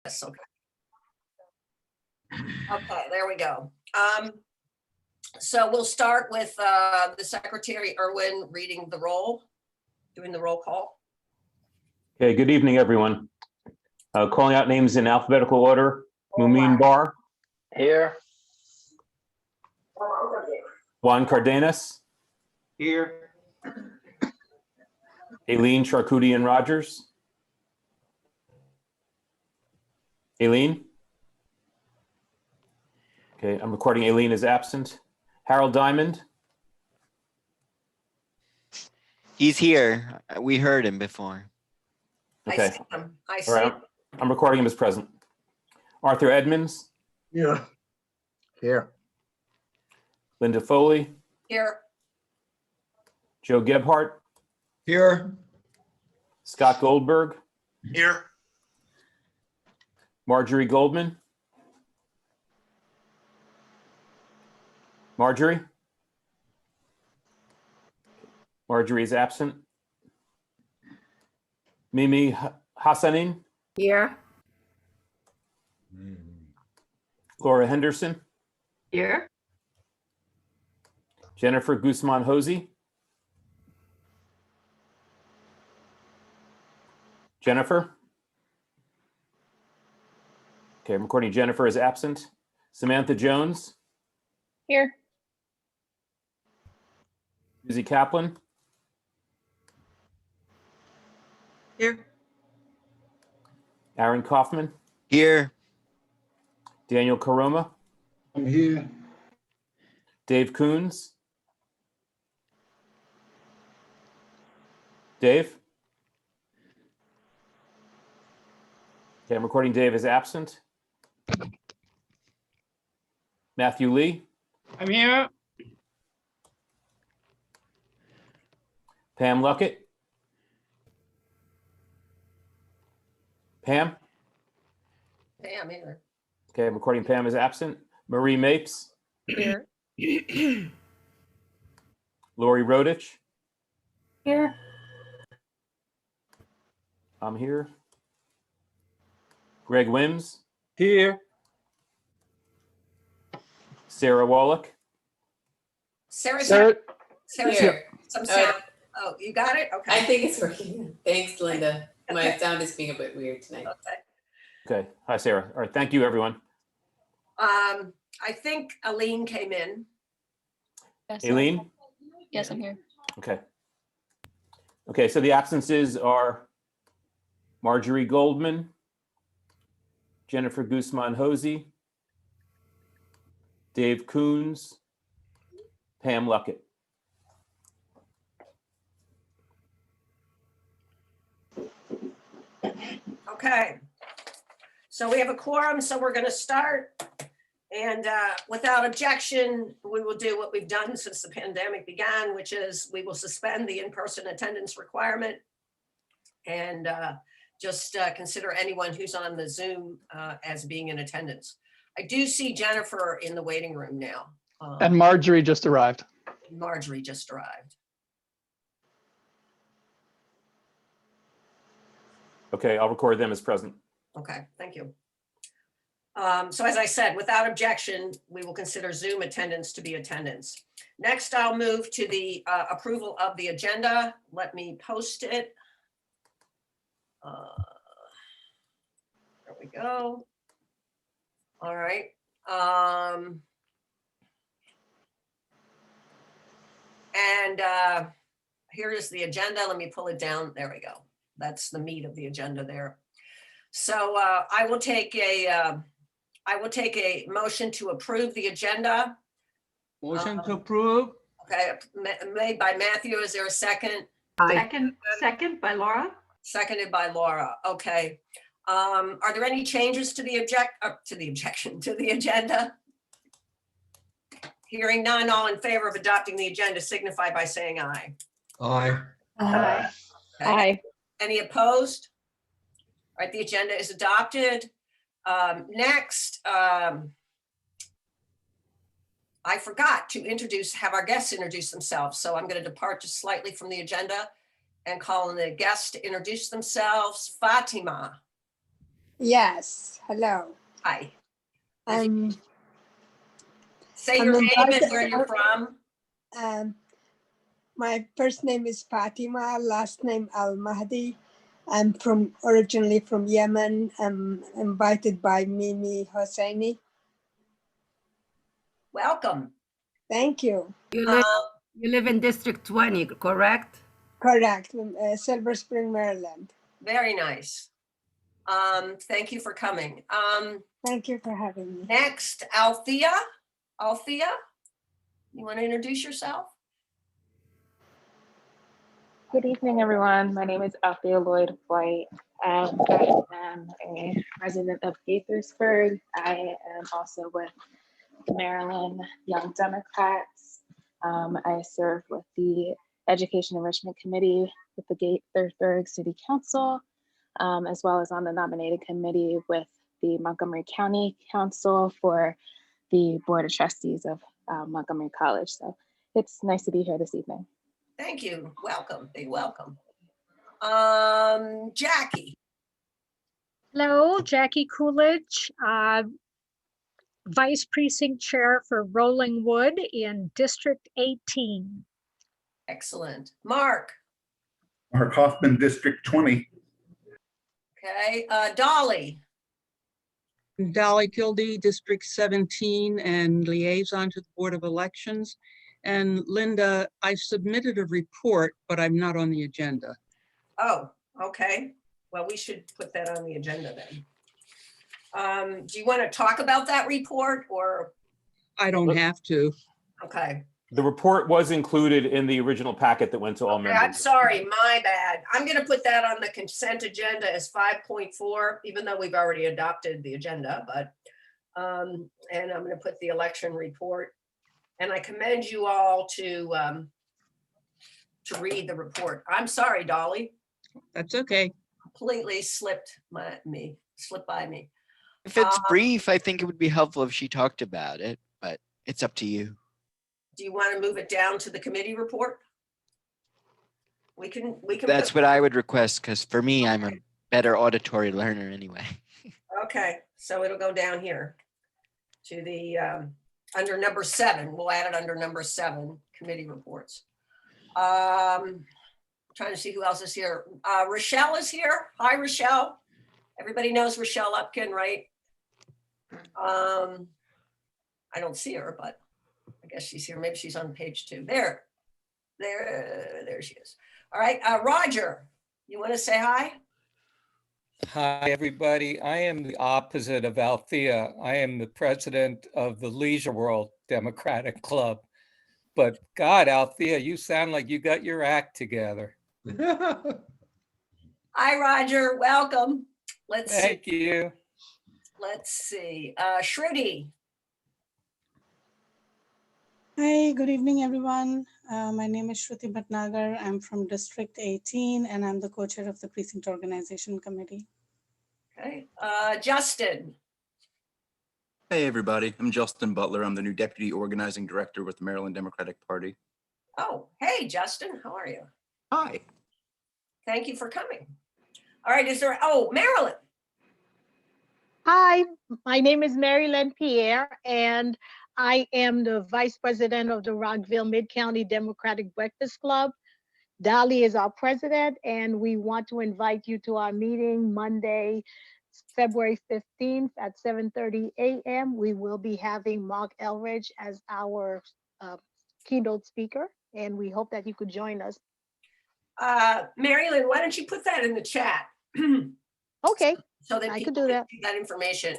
Yes, okay. Okay, there we go. So we'll start with the Secretary Irwin reading the roll, doing the roll call. Okay, good evening, everyone. Calling out names in alphabetical order. Mumin Bar, Here. Juan Cardenas, Here. Aileen Charcudian Rogers. Aileen? Okay, I'm recording Aileen is absent. Harold Diamond, He's here. We heard him before. okay. I see him. I see All right, him. I'm recording him as present. Arthur Edmonds, Yeah. Here. Linda Foley, Here, Joe Gebhardt, Here. Scott Goldberg, Here. Marjorie Goldman. Marjorie? Marjorie is absent. Mimi Hassanin, Here. Laura Henderson, Here. Jennifer Guzman Hosey. Jennifer? Okay, I'm recording Jennifer is absent. Samantha Jones, Here. Susie Kaplan, Here. Aaron Kaufman, Here. Daniel Karoma, I'm here. Dave Coons. Dave? Okay, I'm recording Dave is absent. Matthew Lee, I'm here. Pam Luckett. Pam? Pam here. Okay, I'm recording Pam is absent. Marie Mapes, Here. Lori Rodich, Here. I'm here. Greg Wims, Here. Sarah Wallach, Sarah's Sarah. Sarah's Here. here. Some sound. Oh, you got it? I Okay. think it's working. Thanks, Linda. My Okay. sound is being a bit weird tonight. Okay. okay, hi Sarah. All right, thank you everyone. I think Aline came in. Yes, Aileen? Yes, I'm here. Okay. Okay, so the absences are Marjorie Goldman, Jennifer Guzman Hosey, Dave Coons, Pam Luckett. Okay. So we have a quorum, so we're going to start. And without objection, we will do what we've done since the pandemic began, which is we will suspend the in-person attendance requirement and just consider anyone who's on the Zoom as being in attendance. I do see Jennifer in the waiting room now. And Marjorie just arrived. Marjorie just arrived. Okay, I'll record them as present. Okay, thank you. So as I said, without objection, we will consider Zoom attendance to be attendance. Next, I'll move to the approval of the agenda. Let me post it. There we go. All right. Here is the agenda. Let me pull it down. There we go. That's the meat of the agenda there. So I will take a motion to approve the agenda. Motion to approve. Okay, made by Matthew. Is there a second? Second by Laura. Seconded by Laura. Okay. Are there any changes to the agenda? Hearing none, all in favor of adopting the agenda signify by saying aye. Aye. Aye. Okay. Aye. Any opposed? All right, the agenda is adopted. Next, I forgot to have our guests introduce themselves, so I'm going to depart just slightly from the agenda and call on the guests to introduce themselves. Fatima. Yes, hello. Hi. Um, Say I'm your name and invited- where you're from. My first name is Fatima, last name Al Mahdi. I'm originally from Yemen. I'm invited by Mimi Hosseini. Welcome. Thank you. You live in District 20, correct? Correct, Silver Spring, Maryland. Very nice. Thank you for coming. Thank you for having me. Next, Althea. Althea, you want to introduce yourself? Good evening, everyone. My name is Althea Lloyd White, and I am a resident of Gaithersburg. I am also with the Maryland Young Democrats. I serve with the Education Enrichment Committee with the Gaithersburg City Council, as well as on the nominated committee with the Montgomery County Council for the Board of Trustees of Montgomery College. So it's nice to be here this evening. Thank you. Welcome. Big welcome. Jackie. Hello, Jackie Coolidge, Vice Precinct Chair for Rolling Wood in District 18. Excellent. Mark. Mark Hoffman, District 20. Okay. Dolly. Dolly Kildee, District 17, and liaison to the Board of Elections. And Linda, I submitted a report, but I'm not on the agenda. Oh, okay. Well, we should put that on the agenda then. Do you want to talk about that report or? I don't have to. Okay. The report was included in the original packet that went to all Okay, members. I'm sorry, my bad. I'm going to put that on the consent agenda as 5.4, even though we've already adopted the agenda, but, and I'm going to put the election report. And I commend you all to read the report. I'm sorry, Dolly. That's okay. Completely slipped by me. If it's brief, I think it would be helpful if she talked about it, but it's up to you. Do you want to move it down to the committee report? We can. That's what I would request, because for me, I'm a better auditory learner anyway. Okay, so it'll go down here to the, under number 7. We'll add it under number 7, committee reports. Trying to see who else is here. Rochelle is here. Hi, Rochelle. Everybody knows Rochelle Upkin, right? I don't see her, but I guess she's here. Maybe she's on page 2. There she is. All right, Roger, you want to say hi? Hi, everybody. I am the opposite of Althea. I am the president of the Leisure World Democratic Club. But God, Althea, you sound like you got your act together. Hi, Roger. Welcome. Thank you. Let's see. Shruti. Hi, good evening, everyone. My name is Shruti Bhatnagar. I'm from District 18, and I'm the co-chair of the Precinct Organization Committee. Okay. Justin. Hey, everybody. I'm Justin Butler. I'm the new Deputy Organizing Director with the Maryland Democratic Party. Oh, hey, Justin. How are you? Hi. Thank you for coming. All right. Marilyn. Hi, my name is Marilyn Pierre, and I am the Vice President of the Rockville Mid-County Democratic Breakfast Club. Dolly is our president, and we want to invite you to our meeting Monday, February 15th at 7:30 a.m. We will be having Mark Elridge as our keynote speaker, and we hope that you could join us. Marilyn, why don't you put that in the chat? Okay, so that I people could do that. can see that information.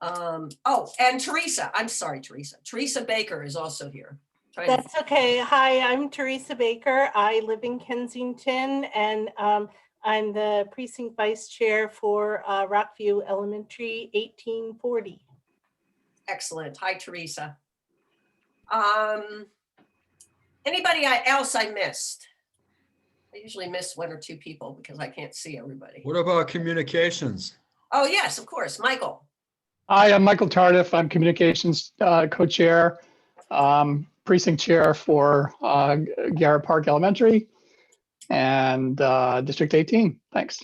And Teresa, I'm sorry, Teresa. Teresa Baker is also here. That's okay. Hi, I'm Teresa Baker. I live in Kensington, and I'm the precinct vice chair for Rockview Elementary 1840. Excellent. Hi, Teresa. Anybody else I missed? I usually miss 1 or 2 people because I can't see everybody. What about communications? Oh, yes, of course. Michael. Hi, I'm Michael Tardif. I'm communications co-chair, precinct chair for Garrett Park Elementary and District 18. Thanks.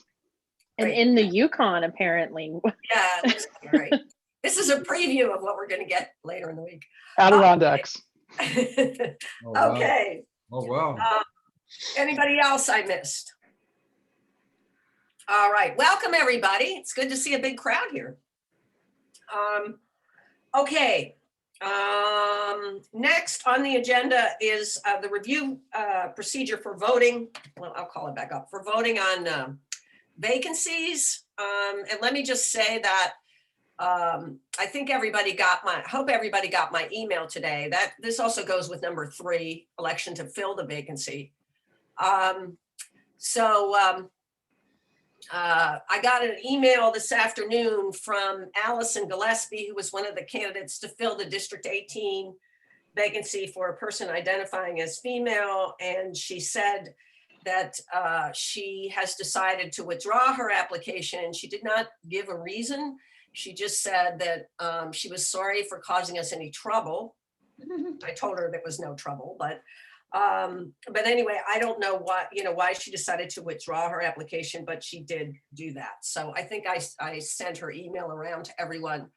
And Right. in the Yukon, apparently. Yeah, it looks like, right. This is a preview of what we're going to get later in the week. Adirondacks. Okay. Oh, wow. Anybody else I missed? All right, welcome everybody. It's good to see a big crowd here. Okay, next on the agenda is the review procedure for voting. Well, I'll call it back up for voting on vacancies. And let me just say that I think everybody got hope everybody got my email today. That this also goes with number 3, election to fill the vacancy. I got an email this afternoon from Allison Gillespie, who was one of the candidates to fill the District 18 vacancy for a person identifying as female. And she said that she has decided to withdraw her application. She did not give a reason. She just said that she was sorry for causing us any trouble. I told her there was no trouble, but anyway, I don't know why she decided to withdraw her application, but she did do that. So I think I sent her email around to everyone.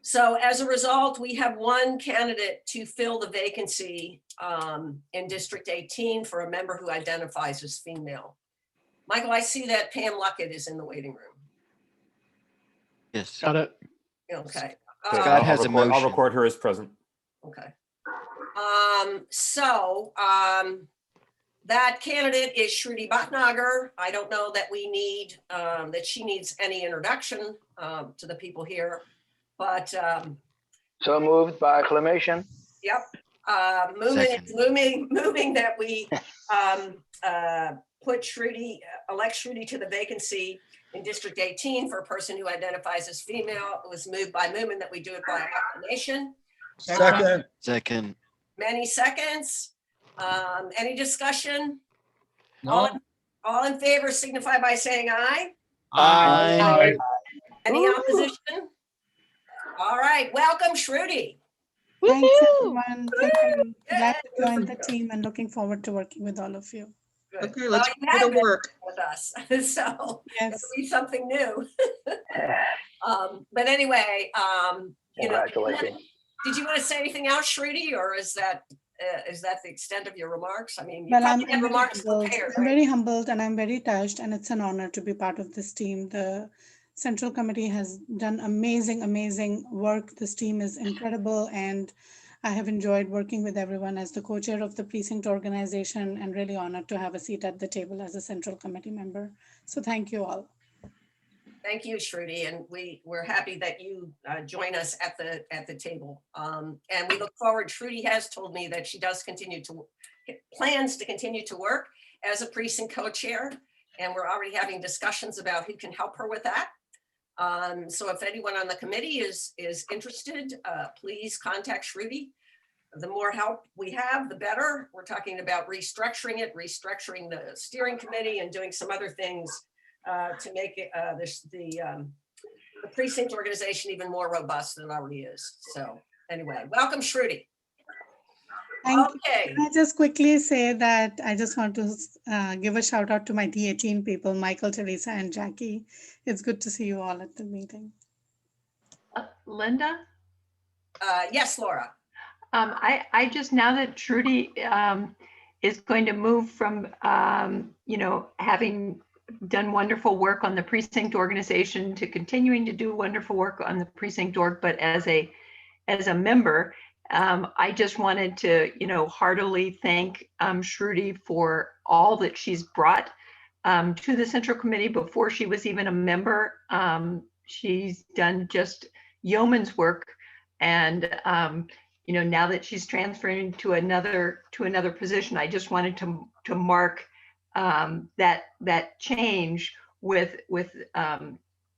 So as a result, we have one candidate to fill the vacancy in District 18 for a member who identifies as female. Michael, I see that Pam Luckett is in the waiting room. Yes. Got it. Okay. Scott has a motion. I'll record her as present. Okay. That candidate is Shruti Bhatnagar. I don't know that we need, that she needs any introduction to the people here, but. So moved by acclamation. Yep. Moving that we elect Shruti to the vacancy in District 18 for a person who identifies as female. It was moved by Moomin that we do it by acclamation. Second. Second. Many seconds. Any discussion? No. All in favor signify by saying aye. Aye. Any opposition? All right, welcome Shruti. Thanks, everyone. Thank you. Glad to join the team and looking forward to working with all of you. Good. Okay, let's you go have to been work. with us, so Yes. it'll be something new. But anyway, Congratulations. did you want to say anything else, Shruti, or is that the extent of your remarks? I mean, you Well, probably had remarks prepared, I'm right? very humbled and I'm very touched, and it's an honor to be part of this team. The Central Committee has done amazing work. This team is incredible, and I have enjoyed working with everyone as the co-chair of the precinct organization, and really honored to have a seat at the table as a Central Committee member. So thank you all. Thank you, Shruti, and we're happy that you join us at the table. And we look forward. Shruti has told me that she plans to continue to work as a precinct co-chair, and we're already having discussions about who can help her with that. So if anyone on the committee is interested, please contact Shruti. The more help we have, the better. We're talking about restructuring the steering committee and doing some other things to make it, the precinct organization even more robust than it already is. So anyway, welcome Shruti. Thank you. Okay. Can I just quickly say that I just want to give a shout out to my D18 people, Michael, Teresa, and Jackie. It's good to see you all at the meeting. Linda? Yes, Laura. I just, now that Shruti is going to move from, having done wonderful work on the precinct organization to continuing to do wonderful work on the precinct org, but as a member, I just wanted to, heartily thank Shruti for all that she's brought to the Central Committee before she was even a member. She's done just yeoman's work, and now that she's transferring to another position, I just wanted to mark that change with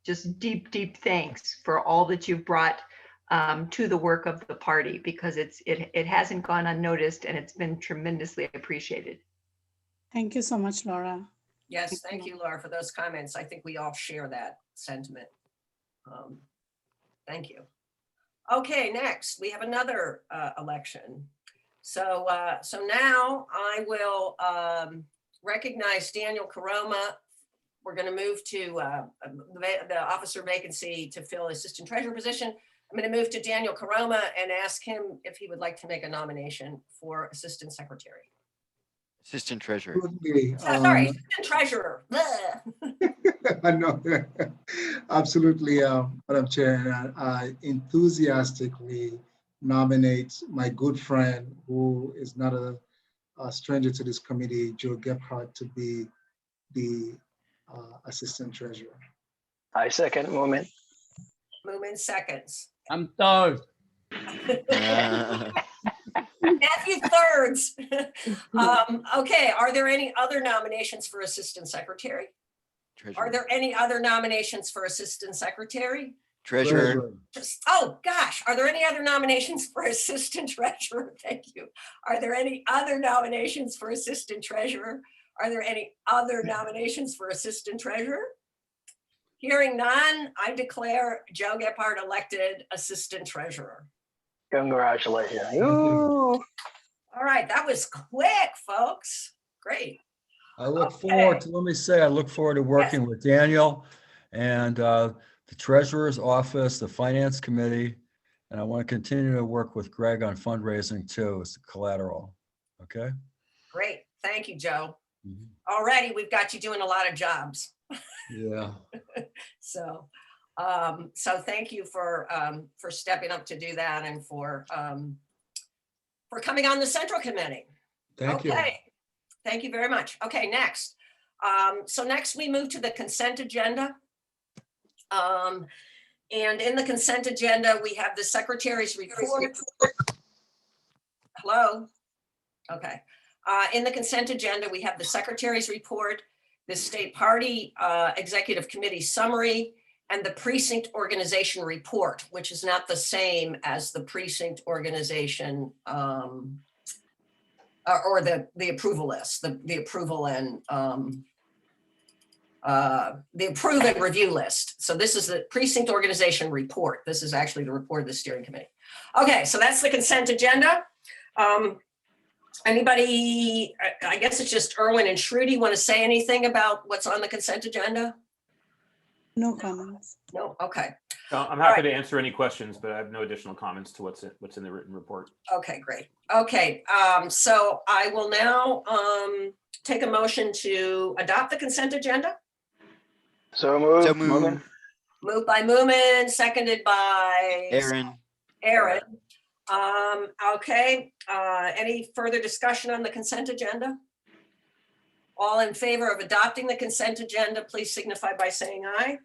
just deep thanks for all that you've brought to the work of the party, because it hasn't gone unnoticed, and it's been tremendously appreciated. Thank you so much, Laura. Yes, thank you, Laura, for those comments. I think we all share that sentiment. Thank you. Okay, next we have another election. So now I will recognize Daniel Caroma we're going to move to the officer vacancy to fill assistant treasurer position. I'm going to move to Daniel Caroma and ask him if he would like to make a nomination for assistant secretary. Assistant treasurer. Sorry, assistant treasurer. I know. Absolutely, Madam Chair, and I enthusiastically nominate my good friend, who is not a stranger to this committee, Joe Gephardt, to be the assistant treasurer. I second Moomin. Moomin seconds. I'm third. Matthew thirds. Okay, are there any other nominations for assistant secretary? Are there any other nominations for assistant secretary? Treasurer. Oh, gosh, are there any other nominations for assistant treasurer? Thank you. Are there any other nominations for assistant treasurer? Are there any other nominations for assistant treasurer? Hearing none, I declare Joe Gephardt elected assistant treasurer. Congratulations. All right, that was quick, folks. Great. I look forward to, let me say, I look forward to working with Daniel and the treasurer's office, the finance committee, and I want to continue to work with Greg on fundraising too, as collateral. Okay. Great. Thank you, Joe. Already, we've got you doing a lot of jobs. Yeah. So thank you for stepping up to do that and for coming on the Central Committee. Thank you. Okay. Thank you very much. Okay, next. So next we move to the consent agenda. And in the consent agenda, we have the secretary's report. Hello? Okay. In the consent agenda, we have the secretary's report, the state party executive committee summary, and the precinct organization report, which is not the same as the precinct organization or the approval list, the approval and the approve and review list. So this is the precinct organization report. This is actually the report of the steering committee. Okay, so that's the consent agenda. Anybody, I guess it's just Erwin and Shruti, want to say anything about what's on the consent agenda? No comments. No, okay. I'm happy to answer any questions, but I have no additional comments to what's in the written report. Okay, great. Okay, so I will now take a motion to adopt the consent agenda. So moved. So moved. Moved by Moomin, seconded by Aaron. Aaron. Okay, any further discussion on the consent agenda? All in favor of adopting the consent agenda, please signify by saying aye.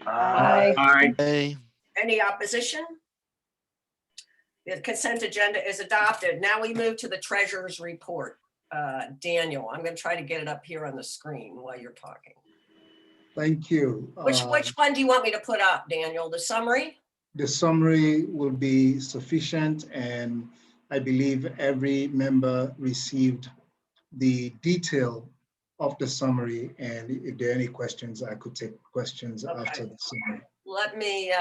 Aye. Hey. Any opposition? The consent agenda is adopted. Now we move to the treasurer's report. Daniel, I'm going to try to get it up here on the screen while you're talking. Thank you. Which one do you want me to put up, Daniel? The summary? The summary will be sufficient, and I believe every member received the detail of the summary, and if there are any questions, I could take questions after the summary. Let me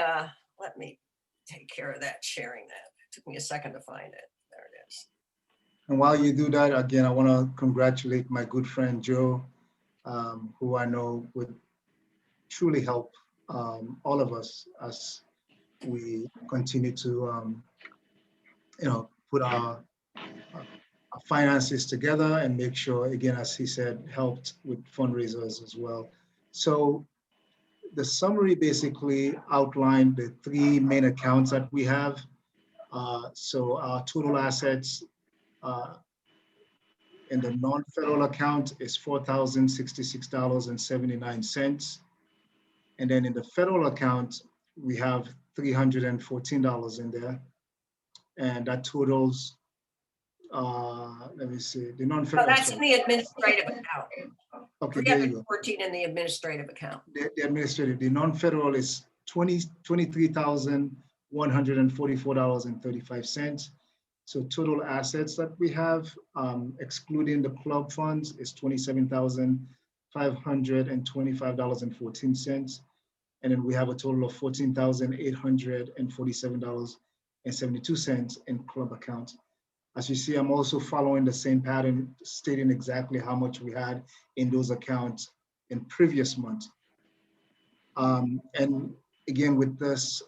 take care of that, sharing that. It took me a second to find it. There it is. And while you do that, again, I want to congratulate my good friend Joe, who I know would truly help all of us as we continue to, put our finances together and make sure, again, as he said, helped with fundraisers as well. So the summary basically outlined the three main accounts that we have. So our total assets in the non-federal account is $4,066.79. And then in the federal account, we have $314 in there. And that totals, let me see, the non-federal. That's in the administrative account. Okay, there you go. 314 in the administrative account. The administrative, the non-federal is $23,144.35. So total assets that we have, excluding the club funds, is $27,525.14. And then we have a total of $14,847.72 in club accounts. As you see, I'm also following the same pattern, stating exactly how much we had in those accounts in previous months. And again, with this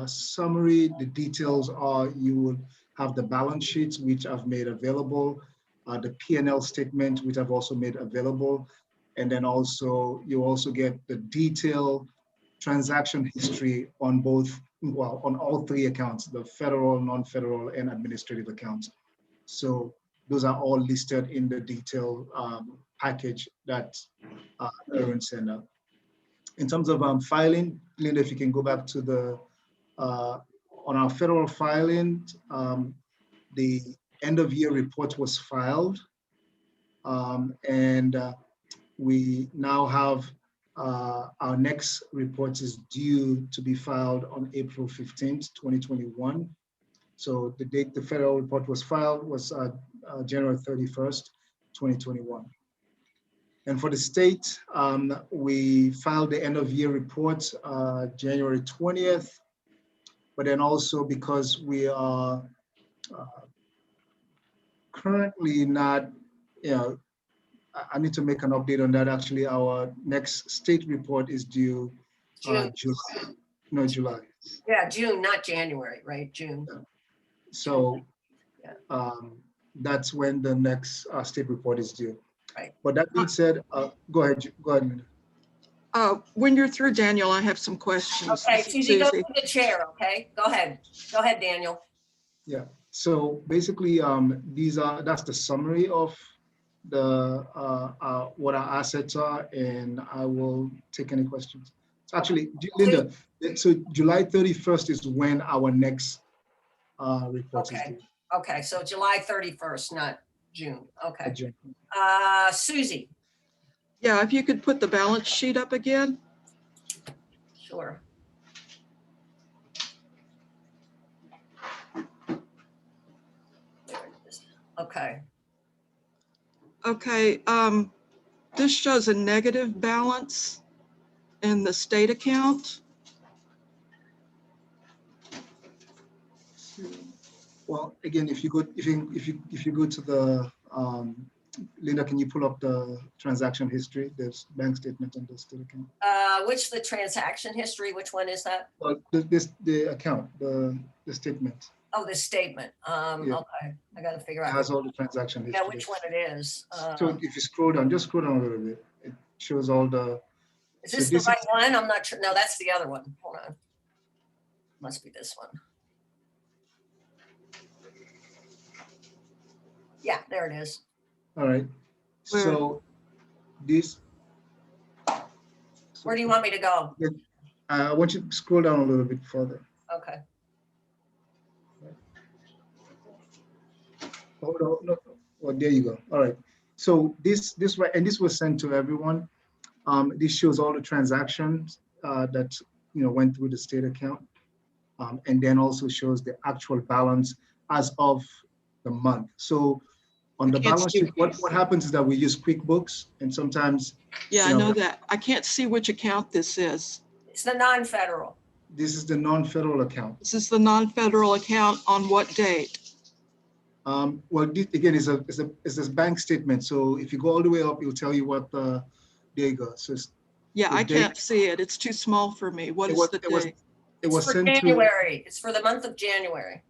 summary, the details are you will have the balance sheets, which I've made available, the P&L statement, which I've also made available. And then also, you also get the detailed transaction history on both, well, on all three accounts, the federal, non-federal, and administrative accounts. So those are all listed in the detailed package that Aaron sent out. In terms of filing, Linda, if you can go back to the, on our federal filing, the end of year report was filed. We now have our next report is due to be filed on April 15th, 2021. So the date the federal report was filed was January 31st, 2021. And for the state, we filed the end of year report January 20th, but then also because we are currently not, I need to make an update on that. Actually, our next state report is due June. July. No, July. Yeah, June, not January, right? June. So that's when the next state report is due. Right. But that being said, go ahead, Linda. When you're through, Daniel, I have some questions. Okay, Susie, go to the chair, okay? Go ahead. Go ahead, Daniel. Yeah, so basically, that's the summary of the what our assets are, and I will take any questions. Actually, Linda, so July 31st is when our next report is due. Okay, so July 31st, not June. Okay. June. Susie. Yeah, if you could put the balance sheet up again. Sure. Okay. Okay, this shows a negative balance in the state account. Well, again, if you go to the Linda, can you pull up the transaction history? There's bank statement on the state account. Which the transaction history? Which one is that? The account, the statement. Oh, the statement. Yeah. Okay, I got to figure out. It has all the transaction history. Yeah, which one it is. So if you scroll down, just scroll down a little bit. It shows all the. Is this the right one? I'm not sure. No, that's the other one. Hold on. Must be this one. Yeah, there it is. All right. So this. Where do you want me to go? I want you to scroll down a little bit further. Okay. Oh, no. Well, there you go. All right. So this was sent to everyone. This shows all the transactions that went through the state account, and then also shows the actual balance as of the month. So on the balance sheet, what happens is that we use QuickBooks, and sometimes. Yeah, I know that. I can't see which account this is. It's the non-federal. This is the non-federal account. This is the non-federal account on what date? Well, again, it's a bank statement. So if you go all the way up, it'll tell you what the, there you go. So yeah, I can't see it. It's too small for me. What is the date? It was for sent January. It's for the month of January.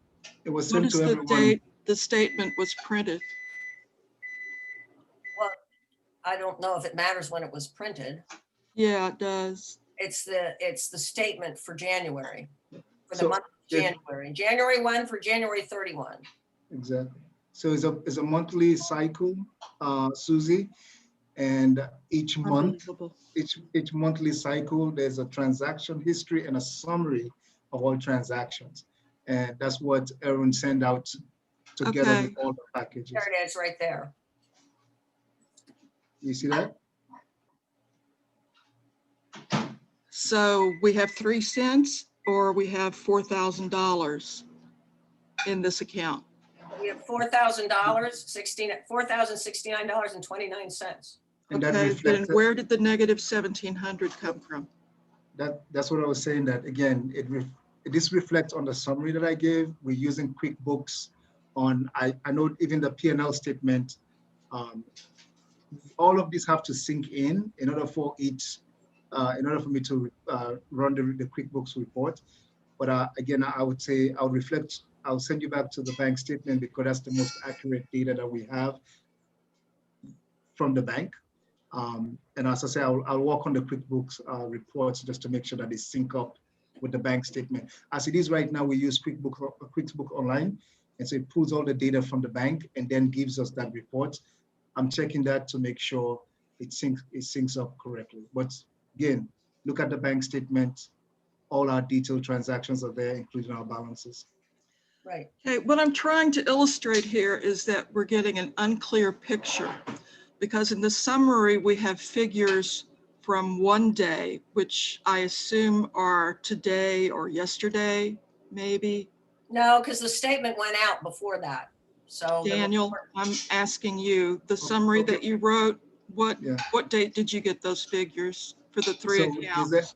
It was sent to everyone. What is the date the statement was printed? Well, I don't know if it matters when it was printed. Yeah, it does. It's the statement for January, for the month of January. January 1 for January 31. Exactly. So it's a monthly cycle, Susie, and each month, each monthly cycle, there's a transaction history and a summary of all transactions, and that's what Aaron sent out together with all the packages. There it is, right there. You see that? So we have 3 cents, or we have $4,000 in this account. We have $4,000, $4,069.29. Okay, then where did the negative 1,700 come from? That's what I was saying, that again, this reflects on the summary that I gave. We're using QuickBooks on, I know even the P&L statement all of these have to sink in order for each, in order for me to run the QuickBooks report. But again, I would say I'll send you back to the bank statement because that's the most accurate data that we have from the bank. And as I say, I'll work on the QuickBooks reports just to make sure that they sync up with the bank statement. As it is right now, we use QuickBooks Online. And so it pulls all the data from the bank and then gives us that report. I'm checking that to make sure it syncs up correctly. But again, look at the bank statement. All our detailed transactions are there, including our balances. Right. Okay, what I'm trying to illustrate here is that we're getting an unclear picture, because in the summary, we have figures from one day, which I assume are today or yesterday, maybe. No, because the statement went out before that. So Daniel, I'm asking you, the summary that you wrote, what date did you get those figures for the three accounts? Is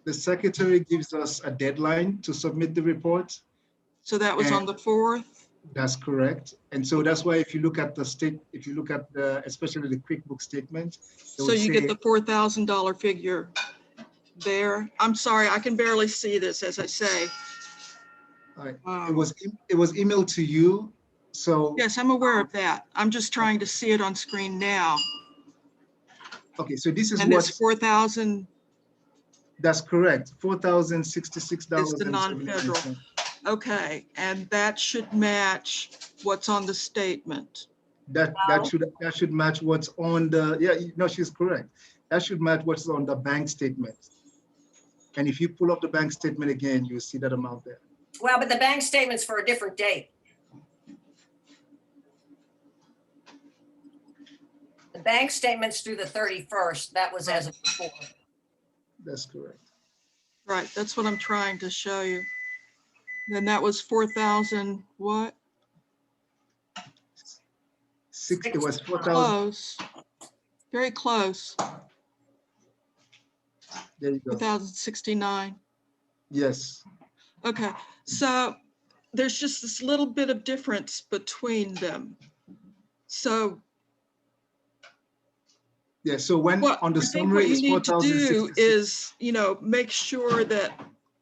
the secretary gives us a deadline to submit the report. So that was on the 4th? That's correct. And so that's why if you look at especially the QuickBooks statement. So you get the $4,000 figure there. I'm sorry, I can barely see this, as I say. It was emailed to you. So yes, I'm aware of that. I'm just trying to see it on screen now. Okay, so this is and it's 4,000. That's correct. $4,066. Is the non-federal. Okay, and that should match what's on the statement. That should match what's on the she's correct. That should match what's on the bank statement. And if you pull up the bank statement again, you'll see that amount there. Well, but the bank statement's for a different date. The bank statement's through the 31st. That was as of before. That's correct. Right, that's what I'm trying to show you. Then that was 4,000 what? It was 4,000. Close. Very close. There you go. 4,069. Yes. Okay, so there's just this little bit of difference between them. So yeah, so when on the summary what you need to do is, make sure that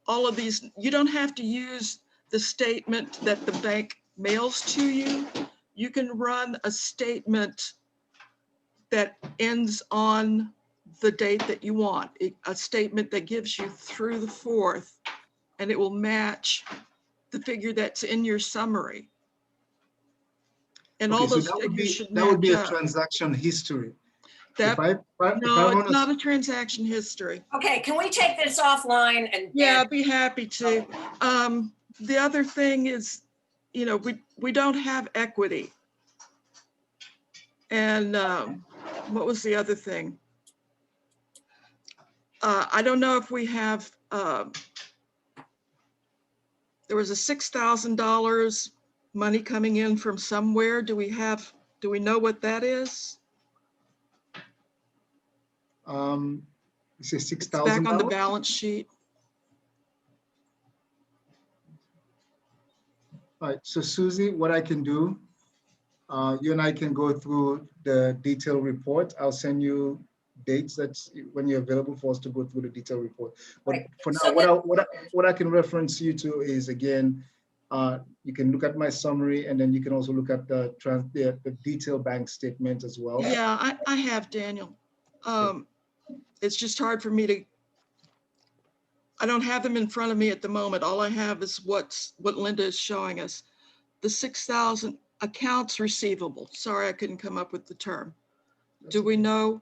all of these, you don't have to use the statement that the bank mails to you. You can run a statement that ends on the date that you want, a statement that gives you through the 4th, and it will match the figure that's in your summary. And all those figures should match up. That would be a transaction history. No, it's not a transaction history. Okay, can we take this offline? Yeah, I'd be happy to. The other thing is, we don't have equity. And what was the other thing? I don't know if we have, there was a $6,000 money coming in from somewhere. Do we know what that is? You say $6,000? Back on the balance sheet. All right, so Susie, what I can do, you and I can go through the detailed report. I'll send you dates that's when you're available for us to go through the detailed report. But for now, what I can reference you to is, again, you can look at my summary, and then you can also look at the detailed bank statement as well. Yeah, I have, Daniel. It's just hard for me I don't have them in front of me at the moment. All I have is what Linda is showing us. The 6,000 accounts receivable. Sorry, I couldn't come up with the term. Do we know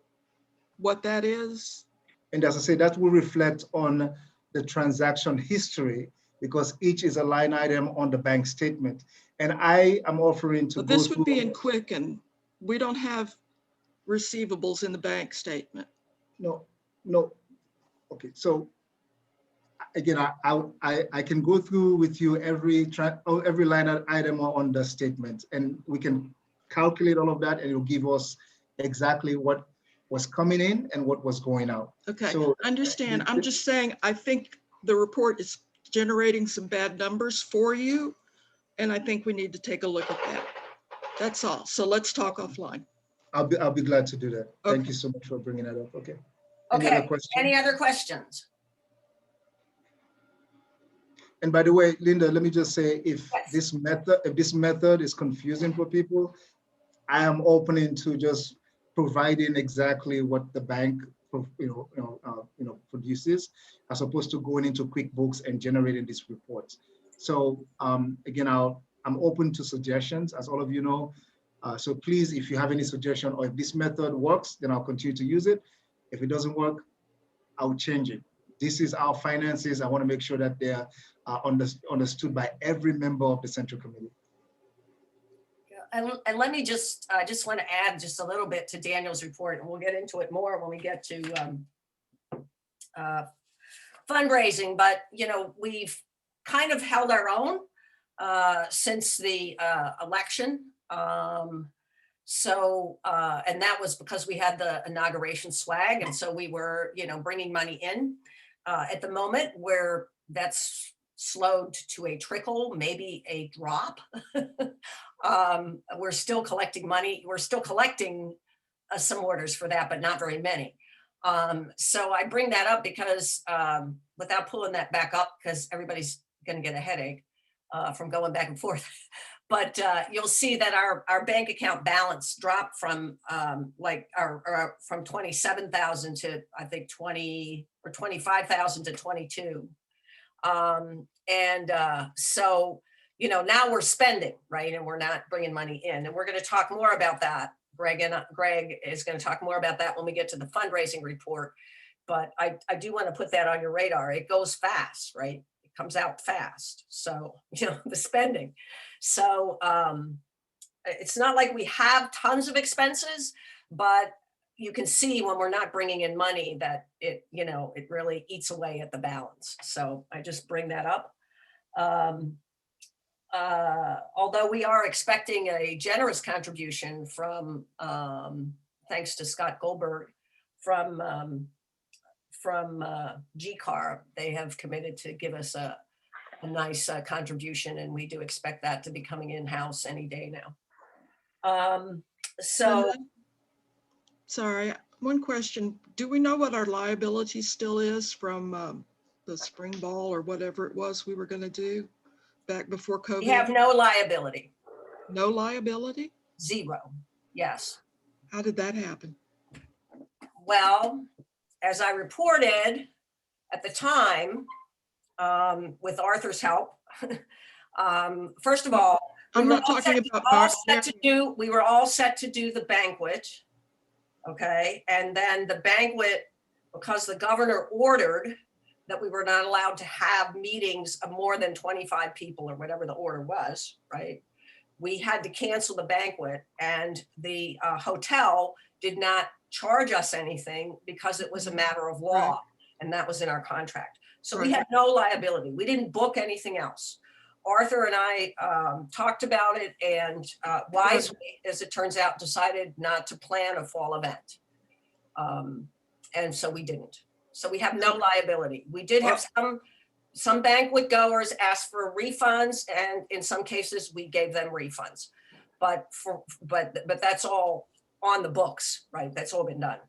what that is? And as I say, that will reflect on the transaction history, because each is a line item on the bank statement. And I am offering to But this would be in Quicken. We don't have receivables in the bank statement. No. Okay, so again, I can go through with you every line item on the statement, and we can calculate all of that, and it'll give us exactly what was coming in and what was going out. Okay, so I understand. I'm just saying, I think the report is generating some bad numbers for you, and I think we need to take a look at that. That's all. So let's talk offline. I'll be glad to do that. Thank Okay. you so much for bringing that up. Okay. Okay, questions? any other questions? And by the way, Linda, let me just say, if Yes. this method is confusing for people, I am open to just providing exactly what the bank, produces, as opposed to going into QuickBooks and generating these reports. So again, I'm open to suggestions, as all of you know. So please, if you have any suggestion or if this method works, then I'll continue to use it. If it doesn't work, I'll change it. This is our finances. I want to make sure that they are understood by every member of the Central Committee. And let me just want to add just a little bit to Daniel's report, and we'll get into it more when we get to fundraising. But we've kind of held our own since the election. And that was because we had the inauguration swag, and so we were bringing money in. At the moment, where that's slowed to a trickle, maybe a drop. We're still collecting money. We're still collecting some orders for that, but not very many. So I bring that up because without pulling that back up, because everybody's going to get a headache from going back and forth. But you'll see that our bank account balance dropped from from 27,000 to I think 20 or 25,000 to 22. So now we're spending, right? And we're not bringing money in. And we're going to talk more about that. Greg is going to talk more about that when we get to the fundraising report. But I do want to put that on your radar. It goes fast, right? It comes out fast. So, the spending. So it's not like we have tons of expenses, but you can see when we're not bringing in money that it really eats away at the balance. So I just bring that up. Although we are expecting a generous contribution from, thanks to Scott Goldberg, from GCAR, they have committed to give us a nice contribution, and we do expect that to be coming in-house any day now. Sorry, one question. Do we know what our liability still is from the spring ball or whatever it was we were going to do back before COVID? We have no liability. No liability? Zero, yes. How did that happen? Well, as I reported at the time, with Arthur's help, first of all, I'm not talking about we were all set to do the banquet. Okay, and then the banquet, because the governor ordered that we were not allowed to have meetings of more than 25 people or whatever the order was, right? We had to cancel the banquet, and the hotel did not charge us anything because it was a matter of law, right. And that was in our contract. So we had no liability. We didn't book anything else. Arthur and I talked about it, and wisely, as it turns out, decided not to plan a fall event. And so we didn't. So we have no liability. We did have some banquet goers ask for refunds, and in some cases we gave them refunds. But that's all on the books, right? That's all been done.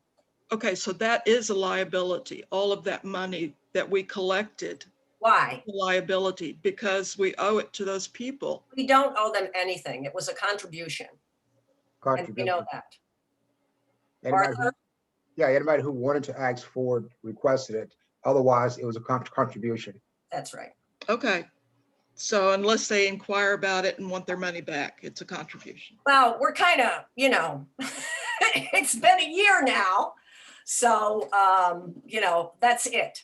Okay, so that is a liability. All of that money that we collected. Why? Liability, because we owe it to those people. We don't owe them anything. It was a contribution. And we know that. Anybody who wanted to ask for it requested it. Otherwise, it was a contribution. That's right. Okay. So unless they inquire about it and want their money back, it's a contribution. Well, we're kind of, it's been a year now. So, that's it.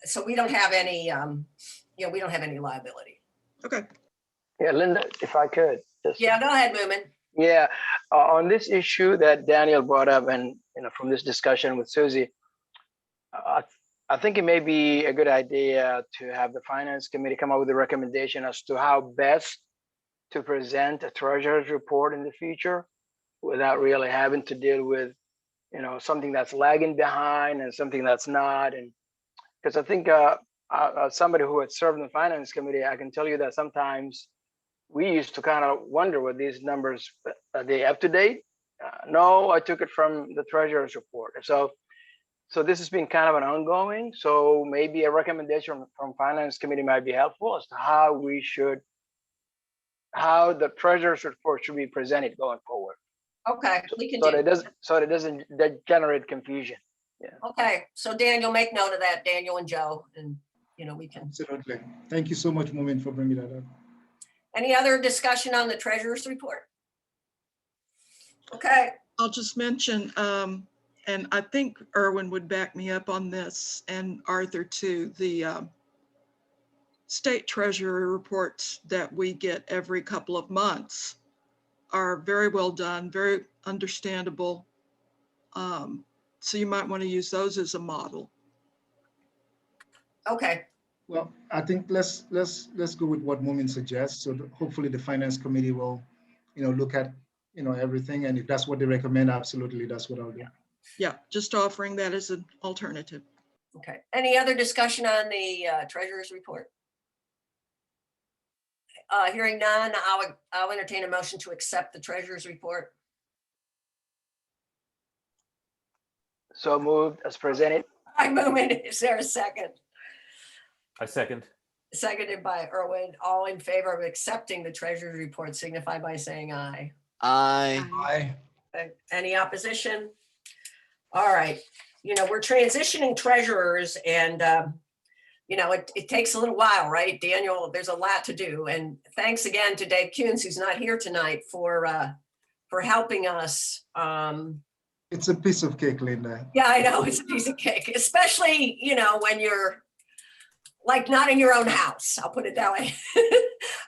So we don't have any, we don't have any liability. Okay. Yeah, Linda, if I could. Yeah, go ahead, Moomin. Yeah, on this issue that Daniel brought up, and from this discussion with Susie, I think it may be a good idea to have the Finance Committee come up with a recommendation as to how best to present a treasurer's report in the future without really having to deal with something that's lagging behind and something that's not. And because I think somebody who had served in the Finance Committee, I can tell you that sometimes we used to kind of wonder what these numbers, are they up to date? No, I took it from the treasurer's report. So this has been kind of an ongoing, so maybe a recommendation from Finance Committee might be helpful as to how the treasurer's report should be presented going forward. Okay, we can So do. that it doesn't generate confusion. Yeah. Okay, so Daniel, make note of that, Daniel and Joe, and we can. Absolutely. Thank you so much, Moomin, for bringing that up. Any other discussion on the treasurer's report? Okay. I'll just mention, and I think Erwin would back me up on this, and Arthur too, the state treasurer reports that we get every couple of months are very well done, very understandable. So you might want to use those as a model. Okay. Well, I think let's go with what Moomin suggests. So hopefully the Finance Committee will, look at, everything. And if that's what they recommend, absolutely, that's what I'll do. Yeah, just offering that as an alternative. Okay. Any other discussion on the treasurer's report? Hearing none, I'll entertain a motion to accept the treasurer's report. So moved as presented. I move it. Is there a second? I second. Seconded by Erwin. All in favor of accepting the treasurer's report signify by saying aye. Aye. Aye. Any opposition? All right. We're transitioning treasurers and, it takes a little while, right? Daniel, there's a lot to do. And thanks again to Dave Kuhns, who's not here tonight, for helping us. It's a piece of cake, Linda. Yeah, I know, it's a piece of cake, especially, when you're like not in your own house, I'll put it that way.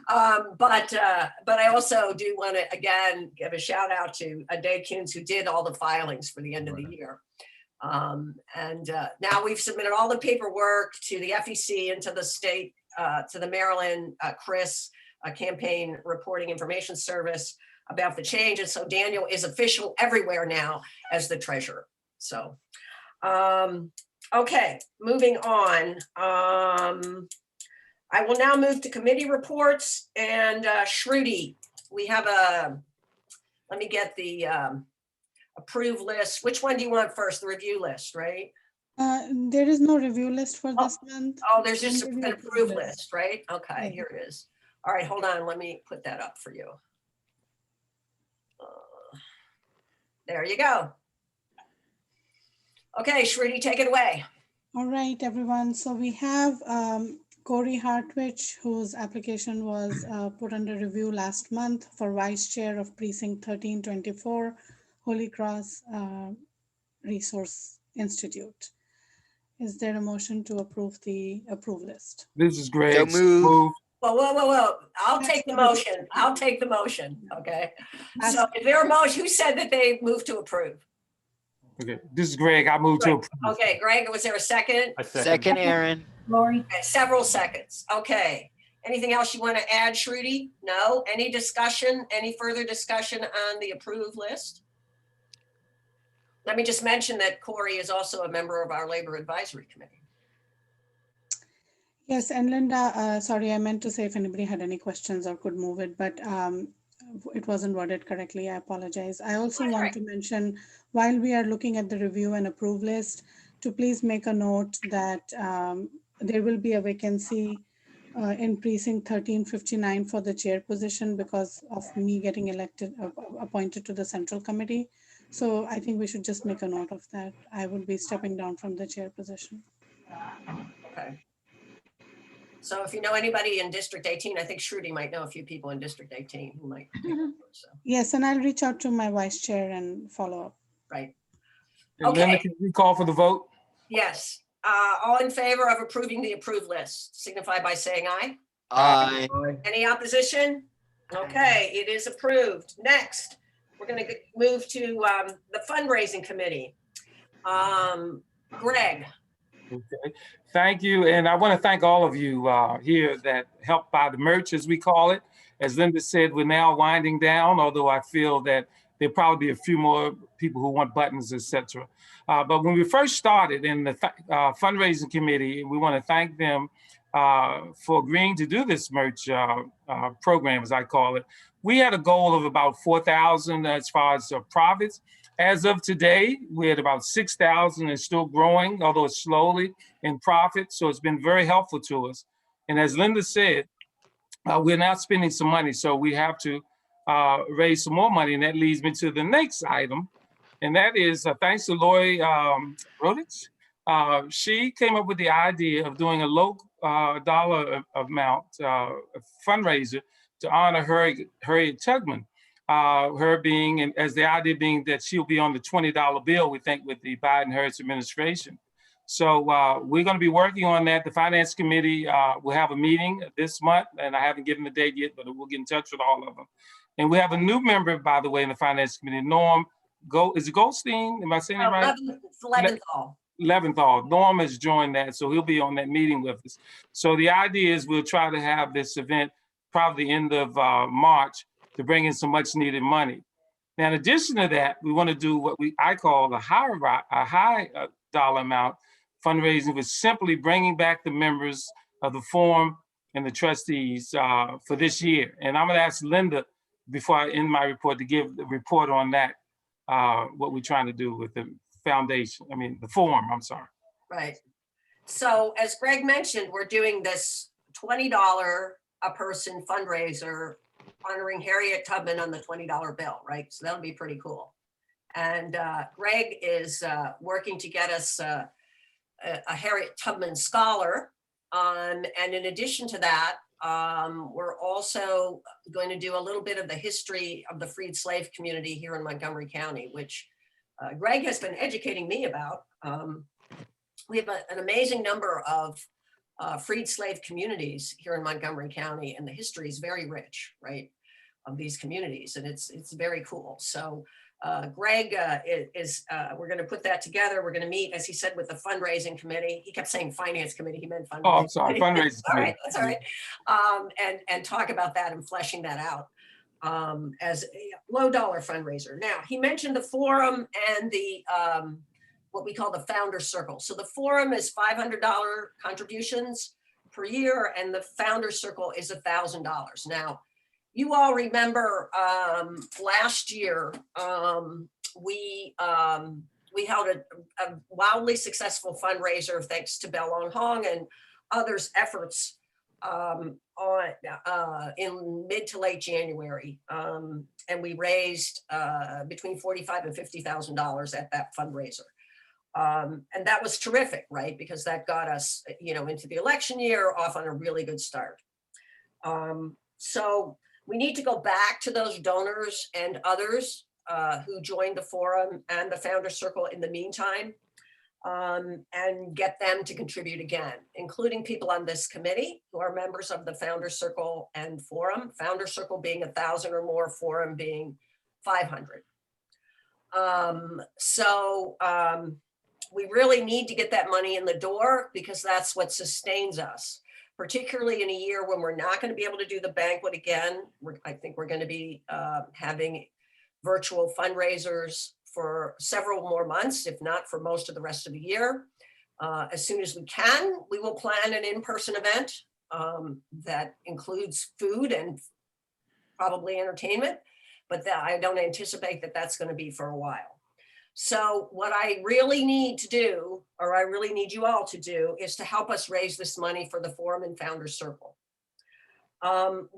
But I also do want to, again, give a shout out to Dave Kuhns, who did all the filings for the end of the year. Now we've submitted all the paperwork to the FEC and to the state, to the Maryland CRIS, Campaign Reporting Information Service, about the change. And so Daniel is official everywhere now as the treasurer. So, okay, moving on. I will now move to committee reports and Shruti, we have let me get the approved list. Which one do you want first? The review list, right? There is no review list for this month. Oh, there's just an approved list, right? Okay, here it is. All right, hold on. Let me put that up for you. There you go. Okay, Shruti, take it away. All right, everyone. So we have Corey Hartwich, whose application was put under review last month for vice chair of precinct 1324, Holy Cross Resource Institute. Is there a motion to approve the approved list? This is Greg. So moved. Whoa. I'll take the motion. Okay. So is there a motion? Who said that they moved to approve? Okay, this is Greg. I move to approve. Okay, Greg, was there a second? Second, Aaron. Lori. Okay, several seconds. Okay. Anything else you want to add, Shruti? No? Any discussion? Any further discussion on the approved list? Let me just mention that Corey is also a member of our Labor Advisory Committee. Yes, and Linda, sorry, I meant to say if anybody had any questions or could move it, but it wasn't worded correctly. I apologize. I also want to mention, while we are looking at the review and approve list, to please make a note that there will be a vacancy in precinct 1359 for the chair position because of me getting appointed to the central committee. So I think we should just make a note of that. I will be stepping down from the chair position. Okay. So if you know anybody in District 18, I think Shruti might know a few people in District 18 who might. So. Yes, and I'll reach out to my vice chair and follow up. Right. Okay. Linda, can we call for the vote? Yes. All in favor of approving the approved list, signify by saying aye. Aye. Any opposition? Okay, it is approved. Next, we're going to move to the fundraising committee. Greg. Okay, thank you. And I want to thank all of you here that helped buy the merch, as we call it. As Linda said, we're now winding down, although I feel that there'll probably be a few more people who want buttons, etc. But when we first started in the fundraising committee, we want to thank them for agreeing to do this merch program, as I call it. We had a goal of about 4,000 as far as profits. As of today, we're at about 6,000 and still growing, although it's slowly in profit. So it's been very helpful to us. And as Linda said, we're now spending some money, so we have to raise some more money. And that leads me to the next item. And that is, thanks to Lori Rodich, she came up with the idea of doing a low dollar amount fundraiser to honor Harriet Tubman. Her being, and as the idea being that she'll be on the $20 bill, we think, with the Biden-Harris administration. So we're going to be working on that. The Finance Committee will have a meeting this month, and I haven't given the date yet, but we'll get in touch with all of them. And we have a new member, by the way, in the Finance Committee, Norm. Is it Goldstein? Am I saying it right? Leventhal. Leventhal. Norm has joined that, so he'll be on that meeting with us. So the idea is we'll try to have this event probably end of March to bring in some much needed money. Now, in addition to that, we want to do what I call a high dollar amount fundraising, with simply bringing back the members of the forum and the trustees for this year. And I'm going to ask Linda, before I end my report, to give the report on that, what we're trying to do with the foundation, the forum, I'm sorry. Right. So as Greg mentioned, we're doing this $20 a person fundraiser honoring Harriet Tubman on the $20 bill, right? So that'll be pretty cool. And Greg is working to get us a Harriet Tubman scholar. And in addition to that, we're also going to do a little bit of the history of the freed slave community here in Montgomery County, which Greg has been educating me about. We have an amazing number of freed slave communities here in Montgomery County, and the history is very rich, right, of these communities, and it's very cool. So Greg we're going to put that together. We're going to meet, as he said, with the fundraising committee. He kept saying finance committee. He meant fundraising. Oh, I'm sorry, fundraising All committee. right, that's all right. And talk about that and fleshing that out as a low dollar fundraiser. Now, he mentioned the forum and the what we call the founder circle. So the forum is $500 contributions per year, and the founder circle is $1,000. Now, you all remember last year we held a wildly successful fundraiser thanks to Bell Long Hong and others' efforts in mid to late January, and we raised between $45,000 and $50,000 at that fundraiser. And that was terrific, right? Because that got us, into the election year off on a really good start. So we need to go back to those donors and others who joined the forum and the founder circle in the meantime, and get them to contribute again, including people on this committee who are members of the founder circle and forum, founder circle being 1,000 or more, forum being 500. We really need to get that money in the door, because that's what sustains us, particularly in a year when we're not going to be able to do the banquet again. I think we're going to be having virtual fundraisers for several more months, if not for most of the rest of the year. As soon as we can, we will plan an in-person event that includes food and probably entertainment, but I don't anticipate that that's going to be for a while. So what I really need to do, or I really need you all to do, is to help us raise this money for the Forum and Founders Circle.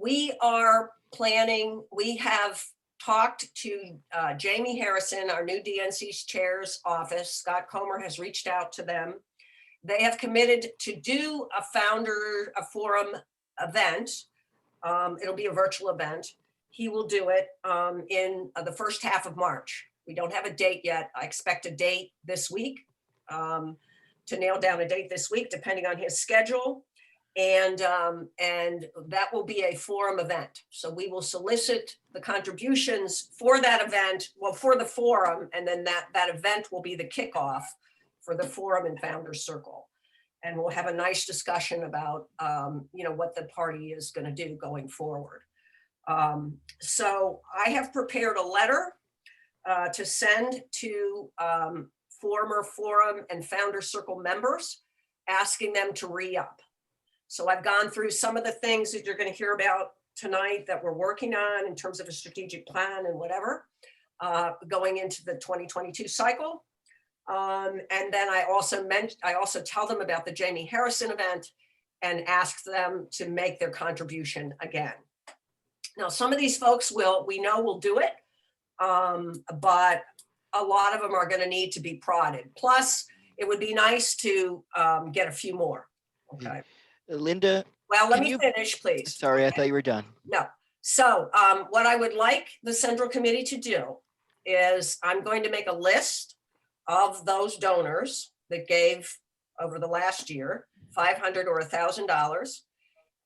We are planning, we have talked to Jamie Harrison, our new DNC chair's office. Scott Comer has reached out to them. They have committed to do a forum event. It'll be a virtual event. He will do it in the first half of March. We don't have a date yet. I expect a date this week, to nail down a date this week, depending on his schedule. And that will be a forum event. So we will solicit the contributions for that event, well, for the forum, and then that event will be the kickoff for the Forum and Founders Circle. And we'll have a nice discussion about, what the party is going to do going forward. So I have prepared a letter to send to former Forum and Founders Circle members, asking them to re-up. So I've gone through some of the things that you're going to hear about tonight that we're working on in terms of a strategic plan and whatever, going into the 2022 cycle. And then I also tell them about the Jamie Harrison event and ask them to make their contribution again. Now, some of these folks we know will do it, but a lot of them are going to need to be prodded. Plus, it would be nice to get a few more. Okay. Linda. Well, let me finish, please. Sorry, I thought you were done. No. So what I would like the Central Committee to do is I'm going to make a list of those donors that gave over the last year, $500 or $1,000.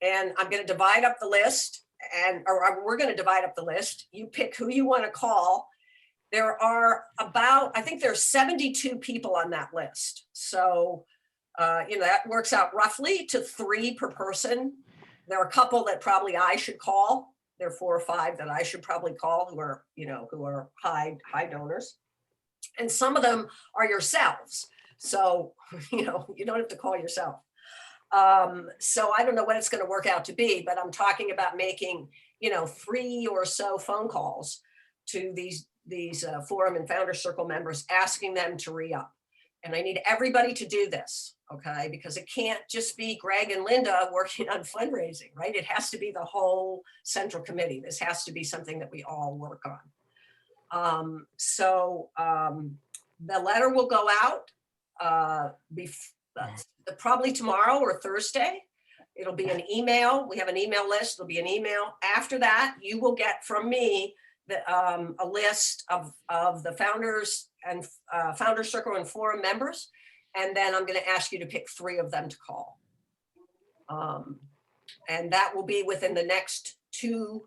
And I'm going to divide up the list or we're going to divide up the list. You pick who you want to call. There are I think there's 72 people on that list. So, that works out roughly to 3 per person. There are a couple that probably I should call. There are 4 or 5 that I should probably call who are high donors. And some of them are yourselves. So, you don't have to call yourself. So I don't know what it's going to work out to be, but I'm talking about making, 3 or so phone calls to these forum and founder circle members, asking them to re-up. And I need everybody to do this, okay? Because it can't just be Greg and Linda working on fundraising, right? It has to be the whole Central Committee. This has to be something that we all work on. The letter will go out probably tomorrow or Thursday. It'll be an email. We have an email list. It'll be an email. After that, you will get from me a list of the founders and founder circle and forum members. And then I'm going to ask you to pick 3 of them to call. And that will be within the next two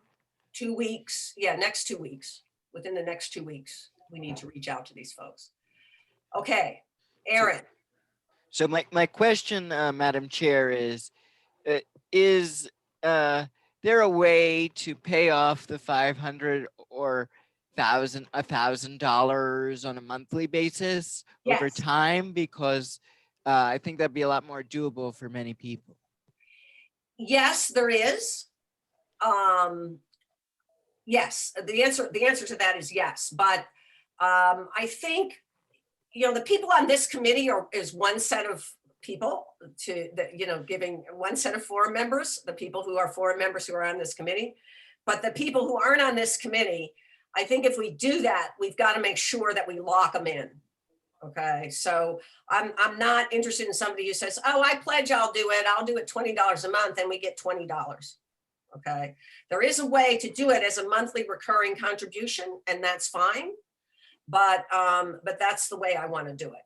weeks. Yeah, next 2 weeks. Within the next 2 weeks, we need to reach out to these folks. Okay, Aaron. So my question, Madam Chair, is there a way to pay off the $500 or $1,000 on a monthly basis over time? Because I think that'd be a lot more doable for many people. Yes, there is. Yes, the answer to that is yes. But I think, the people on this committee is one set of people giving one set of forum members, the people who are forum members who are on this committee. But the people who aren't on this committee, I think if we do that, we've got to make sure that we lock them in. Okay, so I'm not interested in somebody who says, oh, I pledge I'll do it $20 a month, and we get $20. Okay, there is a way to do it as a monthly recurring contribution, and that's fine. But that's the way I want to do it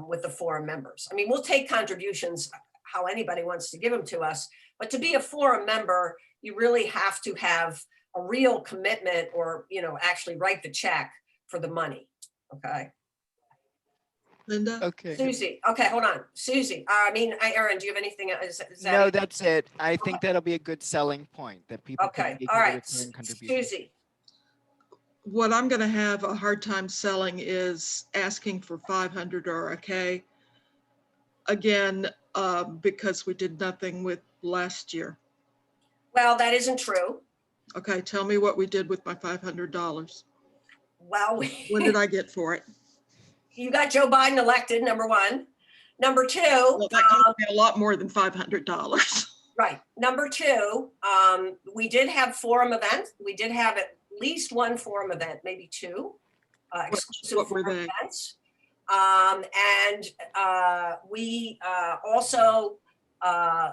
with the forum members. I mean, we'll take contributions how anybody wants to give them to us, but to be a forum member, you really have to have a real commitment or, actually write the check for the money. Okay. Linda? Okay. Susie. Okay, hold on. Susie. Aaron, do you have anything? No, that's it. I think that'll be a good selling point that people can make all right. recurring contributions. Susie. What I'm going to have a hard time selling is asking for 500 or a K. Again, because we did nothing with last year. Well, that isn't true. Okay, tell me what we did with my $500. Well, what did I get for it? You got Joe Biden elected, number 1. Number 2, well, that cost me a lot more than $500. Right. Number 2, we did have forum events. We did have at least 1 forum event, maybe 2 exclusive forum events. We also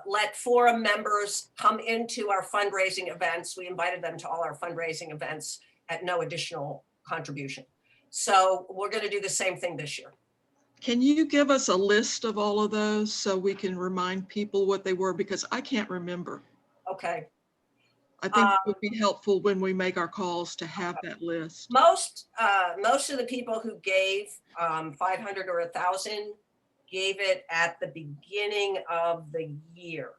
let forum members come into our fundraising events. We invited them to all our fundraising events at no additional contribution. So we're going to do the same thing this year. Can you give us a list of all of those so we can remind people what they were? Because I can't remember. Okay. I think it would be helpful when we make our calls to have that list. Most of the people who gave 500 or 1,000 gave it at the beginning of the year.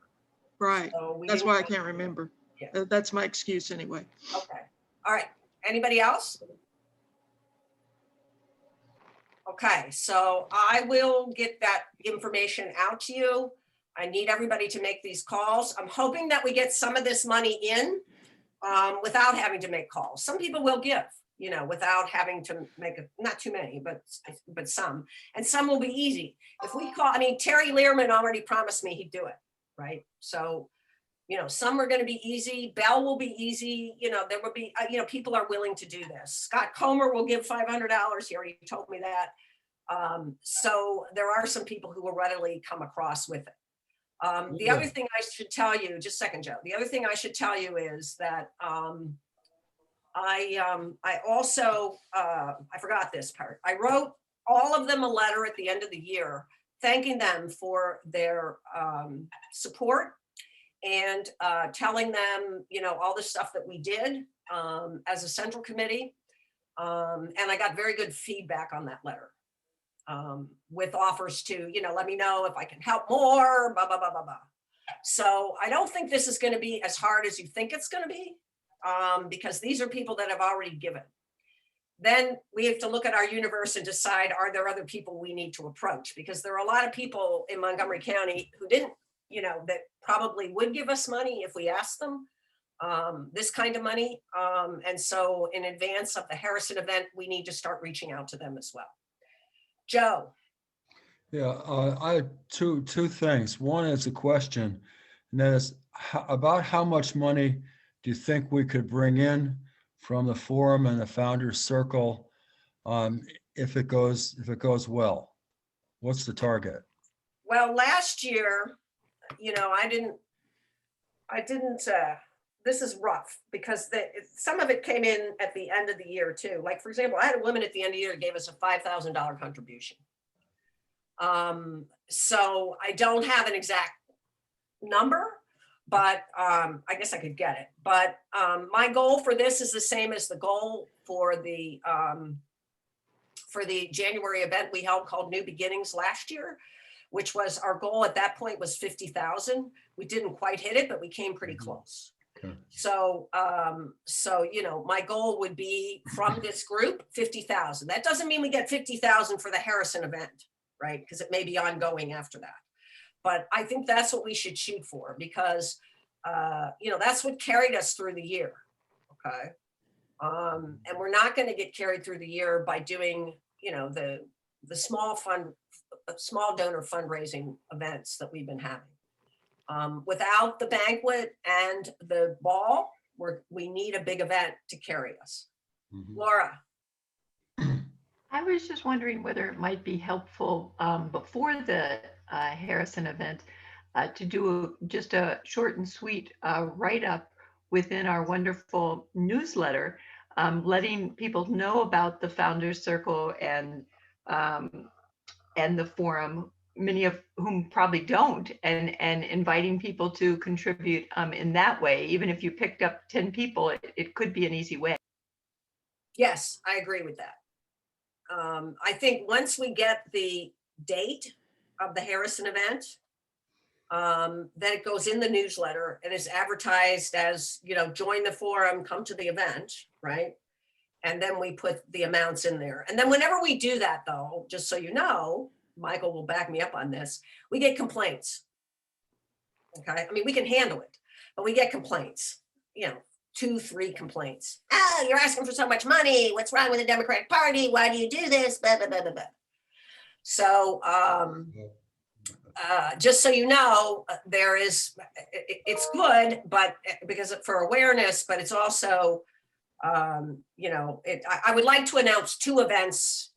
Right. So that's why I can't remember. Yeah. That's my excuse anyway. Okay. All right. Anybody else? Okay. So I will get that information out to you. I need everybody to make these calls. I'm hoping that we get some of this money in without having to make calls. Some people will give, you know, without having to make not too many, but some, and some will be easy. If we call, I mean, Terry Learman already promised me he'd do it, right? So, you know, some are going to be easy. Bell will be easy. You know, there will be, you know, people are willing to do this. Scott Comer will give $500 here. He told me that. So there are some people who will readily come across with it. The other thing I should tell you, just a second, Joe. The other thing I should tell you is that I also, I forgot this part. I wrote all of them a letter at the end of the year, thanking them for their support and telling them, you know, all the stuff that we did as a central committee. And I got very good feedback on that letter with offers to, you know, let me know if I can help more, blah, blah, blah, blah, blah. So I don't think this is going to be as hard as you think it's going to be because these are people that have already given. Then we have to look at our universe and decide, are there other people we need to approach? Because there are a lot of people in Montgomery County who didn't, you know, that probably would give us money if we asked them this kind of money. And so in advance of the Harrison event, we need to start reaching out to them as well. Joe. Yeah, I have two things. One is a question, and that is about how much money do you think we could bring in from the forum and the Founders Circle if it goes well? What's the target? Well, last year, you know, I didn't, this is rough because some of it came in at the end of the year too. Like, for example, I had a woman at the end of the year who gave us a $5,000 contribution. So I don't have an exact number, but I guess I could get it. But my goal for this is the same as the goal for the January event we held called New Beginnings last year, which was our goal at that point was 50,000. We didn't quite hit it, but we came pretty close. Okay. So, you know, my goal would be from this group, 50,000. That doesn't mean we get 50,000 for the Harrison event, right? Because it may be ongoing after that. But I think that's what we should shoot for because, you know, that's what carried us through the year, okay? And we're not going to get carried through the year by doing, you know, the small donor fundraising events that we've been having. Without the banquet and the ball, we need a big event to carry us. Mm-hmm. Laura. I was just wondering whether it might be helpful before the Harrison event to do just a short and sweet write-up within our wonderful newsletter, letting people know about the Founders Circle and the forum, many of whom probably don't, and inviting people to contribute in that way. Even if you picked up 10 people, it could be an easy way. Yes, I agree with that. I think once we get the date of the Harrison event, then it goes in the newsletter and is advertised as, you know, join the forum, come to the event, right? And then we put the amounts in there. And then whenever we do that, though, just so you know, Michael will back me up on this, we get complaints. Okay, I mean, we can handle it, but we get complaints, you know, 2-3 complaints. Oh, you're asking for so much money. What's wrong with the Democratic Party? Why do you do this? Blah, blah, blah, blah, blah. So just so you know, there is, it's good, but because for awareness, but it's also, you know, I would like to announce 2 events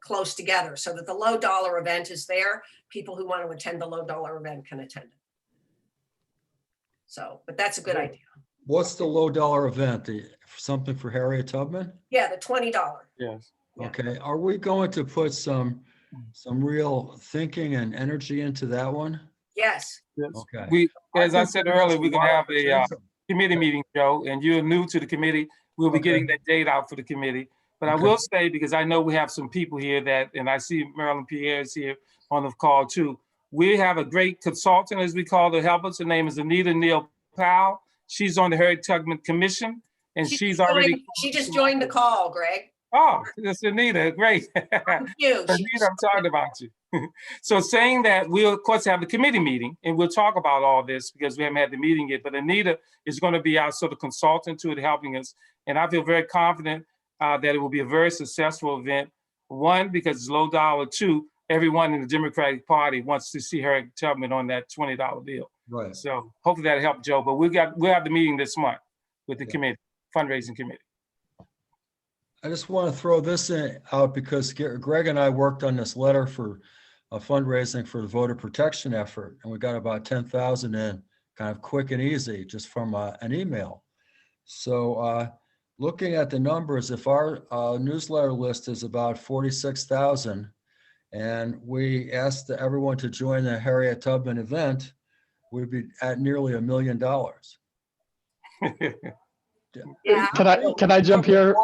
close together so that the low dollar event is there. People who want to attend the low dollar event can attend it. So, but that's a good idea. What's the low dollar event? Something for Harriet Tubman? Yeah, the $20. Yes. Okay. Are we going to put some real thinking and energy into that one? Yes. Okay. We, as I said earlier, we're gonna have a committee meeting, Joe, and you're new to the committee. We'll be getting that date out for the committee. But I will say, because I know we have some people here that, and I see Marilyn Pierre is here on the call too. We have a great consultant, as we call her, help us. Her name is Anita Neal Powell. She's on the Harriet Tubman Commission, and she just joined the call, Greg. Oh, that's Anita, great. You. Anita, I'm talking about you. So saying that, we'll of course have the committee meeting and we'll talk about all this because we haven't had the meeting yet, but Anita is going to be our sort of consultant to it, helping us. And I feel very confident that it will be a very successful event. One, because it's low dollar. Two, everyone in the Democratic Party wants to see Harriet Tubman on that $20 bill. Right. So hopefully that'll help, Joe, but we'll have the meeting this month with the committee, fundraising committee. I just want to throw this out because Greg and I worked on this letter for fundraising for the voter protection effort, and we got about 10,000 in kind of quick and easy just from an email. So looking at the numbers, if our newsletter list is about 46,000 and we asked everyone to join the Harriet Tubman event, we'd be at nearly $1 million. Yeah. Can I jump here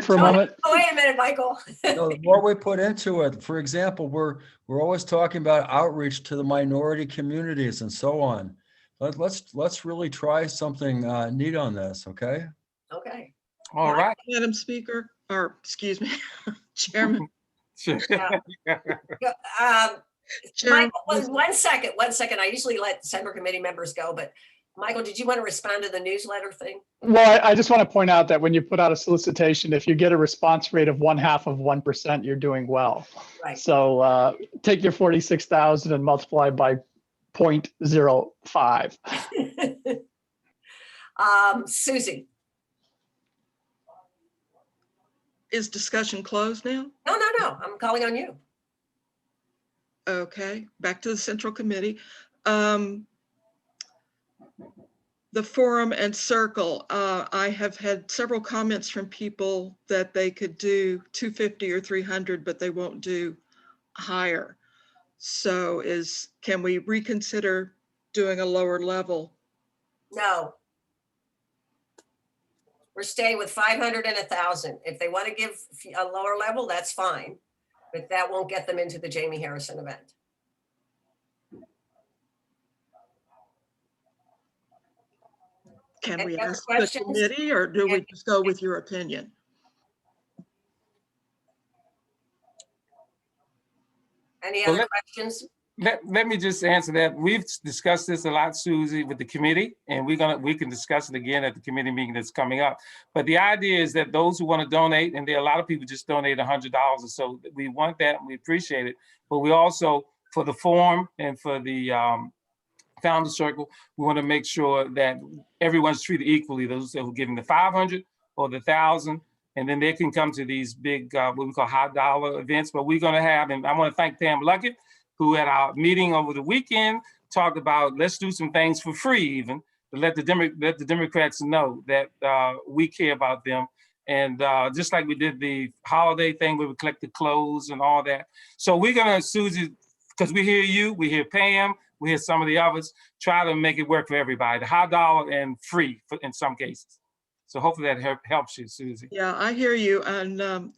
for a moment? Oh, wait a minute, Michael. No, the more we put into it, for example, we're always talking about outreach to the minority communities and so on. Let's really try something neat on this, okay? Okay. All right. Madam Speaker, or excuse me, Chairman. Michael, one second. I usually let Center Committee members go, but Michael, did you want to respond to the newsletter thing? Well, I just want to point out that when you put out a solicitation, if you get a response rate of 0.5%, you're doing well. Right. So take your 46,000 and multiply by 0.05. Susie. Is discussion closed now? No. I'm calling on you. Okay, back to the Central Committee. The forum and circle, I have had several comments from people that they could do 250 or 300, but they won't do higher. So can we reconsider doing a lower level? No. We're staying with 500 and 1,000. If they want to give a lower level, that's fine, but that won't get them into the Jamie Harrison event. Can we Any other ask the questions? committee or do we just go with your opinion? Any other questions? Let me just answer that. We've discussed this a lot, Susie, with the committee, and we can discuss it again at the committee meeting that's coming up. But the idea is that those who want to donate, and there are a lot of people just donate $100 or so, we want that and we appreciate it. But we also, for the forum and for the Founder Circle, we want to make sure that everyone's treated equally, those who are giving the 500 or the 1,000, and then they can come to these big, what we call high dollar events. But we're going to have, and I want to thank Pam Luckett, who at our meeting over the weekend talked about, let's do some things for free even, to let the Democrats know that we care about them. And just like we did the holiday thing where we collected clothes and all that. So we're going to, Susie, because we hear you, we hear Pam, we hear some of the others, try to make it work for everybody, the high dollar and free in some cases. So hopefully that helps you, Susie. Yeah, I hear you. And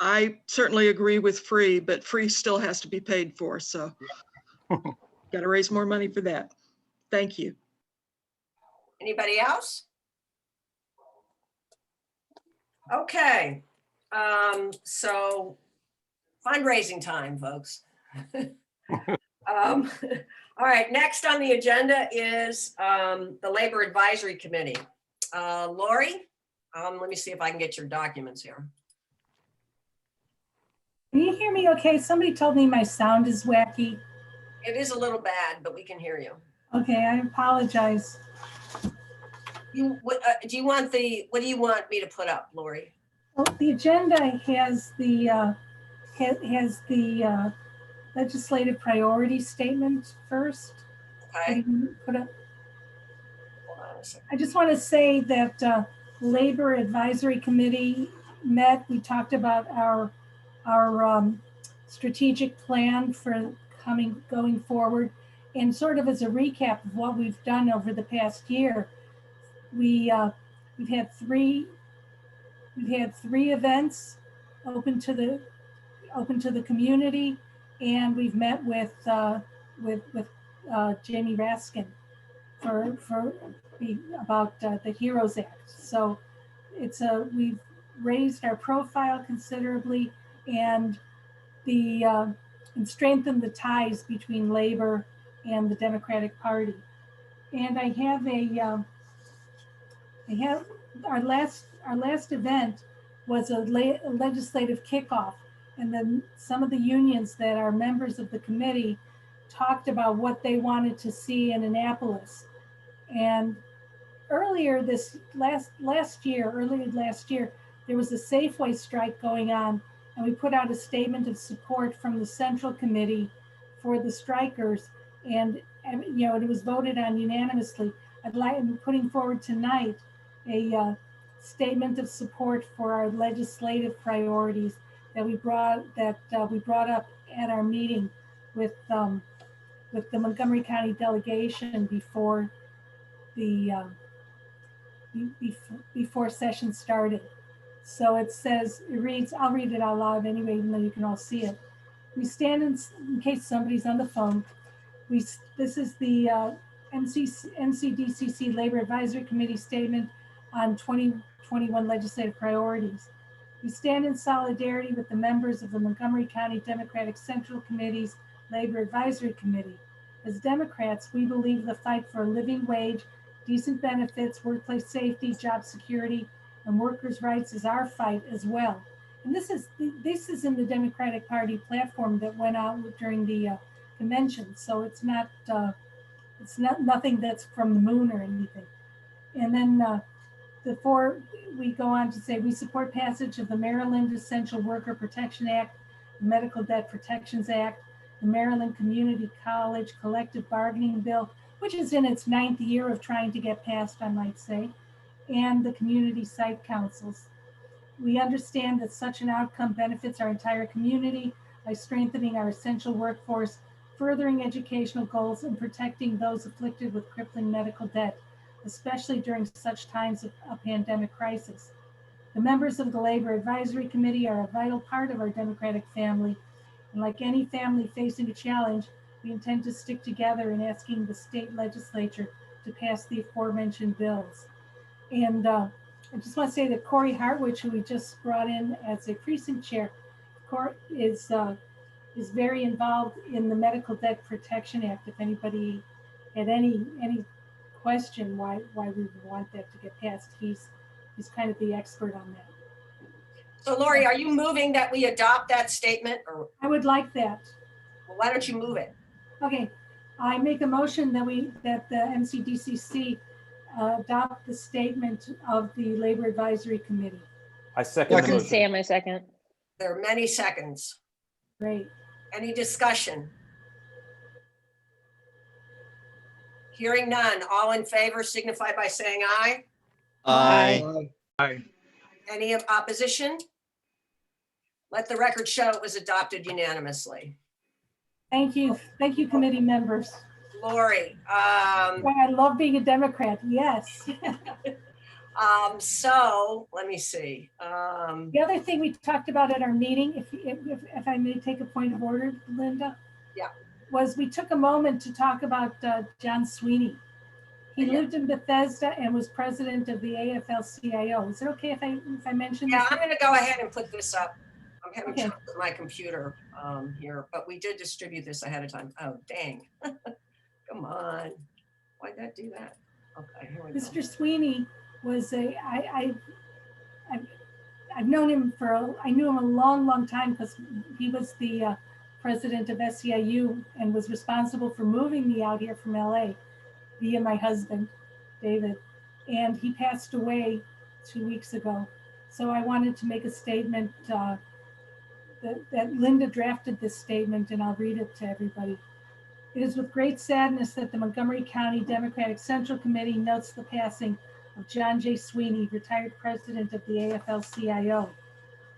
I certainly agree with free, but free still has to be paid for. So got to raise more money for that. Thank you. Anybody else? Okay. So fundraising time, folks. All right, next on the agenda is the Labor Advisory Committee. Lori, let me see if I can get your documents here. Can you hear me okay? Somebody told me my sound is wacky. It is a little bad, but we can hear you. Okay, I apologize. What do you want me to put up, Lori? Well, the agenda has the legislative priority statement first. Okay. Hold on a second. I just want to say that Labor Advisory Committee met. We talked about our strategic plan for going forward, and sort of as a recap of what we've done over the past year. We've had three events open to the community, and we've met with Jamie Raskin about the HEROES Act. So we've raised our profile considerably and and strengthened the ties between labor and the Democratic Party. And I have our last event was a legislative kickoff, and then some of the unions that are members of the committee talked about what they wanted to see in Annapolis. And earlier last year, there was a Safeway strike going on, and we put out a statement of support from the Central Committee for the strikers, and it was voted on unanimously. I'm putting forward tonight a statement of support for our legislative priorities that we brought up at our meeting with the Montgomery County delegation before session started. So it reads, I'll read it out loud anyway, even though you can all see it. We stand in case somebody's on the phone. This is the MCDCC Labor Advisory Committee statement on 2021 legislative priorities. We stand in solidarity with the members of the Montgomery County Democratic Central Committee's Labor Advisory Committee. As Democrats, we believe the fight for a living wage, decent benefits, workplace safety, job security, and workers' rights is our fight as well. And this is in the Democratic Party platform that went out during the convention. So it's not nothing that's from the moon or anything. And then we go on to say we support passage of the Maryland Essential Worker Protection Act, the Medical Debt Protections Act, the Maryland Community College Collective Bargaining Bill, which is in its 9th year of trying to get passed, I might say, and the community site councils. We understand that such an outcome benefits our entire community by strengthening our essential workforce, furthering educational goals, and protecting those afflicted with crippling medical debt, especially during such times of a pandemic crisis. The members of the Labor Advisory Committee are a vital part of our Democratic family, and like any family facing a challenge, we intend to stick together in asking the state legislature to pass the aforementioned bills. And I just want to say that Corey Hartwich, who we just brought in as a precinct chair, is very involved in the Medical Debt Protection Act. If anybody had any question why we want that to get passed, he's kind of the expert on that. So Lori, are you moving that we adopt that statement, or? I would like that. Well, why don't you move it? Okay, I make a motion that the MCDCC adopt the statement of the Labor Advisory Committee. I second the motion. Sam, I second. There are many seconds. Great. Any discussion? Hearing none. All in favor signify by saying aye. Aye. Aye. Any opposition? Let the record show it was adopted unanimously. Thank you, committee members. Lori, I love being a Democrat. Yes. so let me see. The other thing we talked about at our meeting, if I may take a point of order, Linda. Yeah. Was we took a moment to talk about John Sweeney. He lived in Bethesda and was president of the AFL-CIO. Is it okay if I mention Yeah, this? I'm going to go ahead and put this up. I'm having Okay. trouble with my computer here, but we did distribute this ahead of time. Oh, dang. Come on. Why'd that do that? Okay, here we go. Mr. Sweeney was I've known him I knew him a long time because he was the president of SEIU and was responsible for moving me out here from LA via my husband, David. And he passed away 2 weeks ago. So I wanted to make a statement that Linda drafted this statement, and I'll read it to everybody. It is with great sadness that the Montgomery County Democratic Central Committee notes the passing of John J. Sweeney, retired president of the AFL-CIO.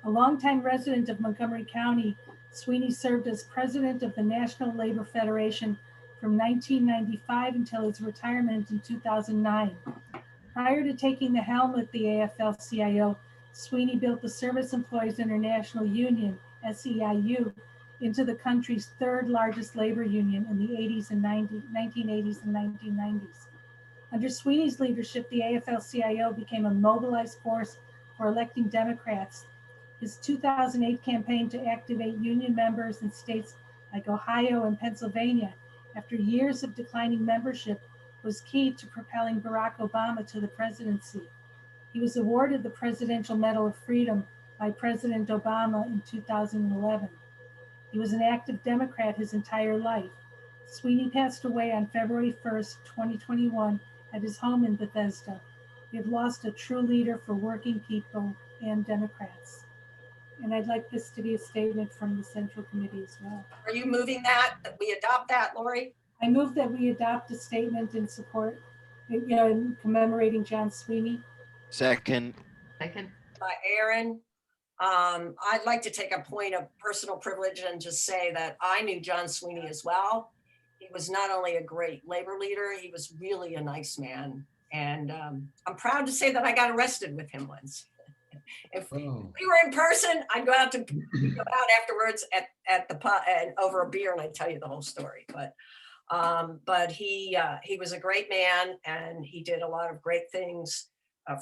A longtime resident of Montgomery County, Sweeney served as president of the National Labor Federation from 1995 until his retirement in 2009. Prior to taking the helm at the AFL-CIO, Sweeney built the Service Employees International Union, SEIU, into the country's third largest labor union in the 1980s and 1990s. Under Sweeney's leadership, the AFL-CIO became a mobilized force for electing Democrats. His 2008 campaign to activate union members in states like Ohio and Pennsylvania after years of declining membership was key to propelling Barack Obama to the presidency. He was awarded the Presidential Medal of Freedom by President Obama in 2011. He was an active Democrat his entire life. Sweeney passed away on February 1st, 2021 at his home in Bethesda. We have lost a true leader for working people and Democrats. And I'd like this to be a statement from the Central Committee as well. Are you moving that we adopt that, Lori? I move that we adopt a statement in support, in commemorating John Sweeney. Second. Second. By Aaron. I'd like to take a point of personal privilege and just say that I knew John Sweeney as well. He was not only a great labor leader, he was really a nice man. And I'm proud to say that I got arrested with him once. If we were in person, I'd go out afterwards at the pub and over a beer, and I'd tell you the whole story. But he was a great man, and he did a lot of great things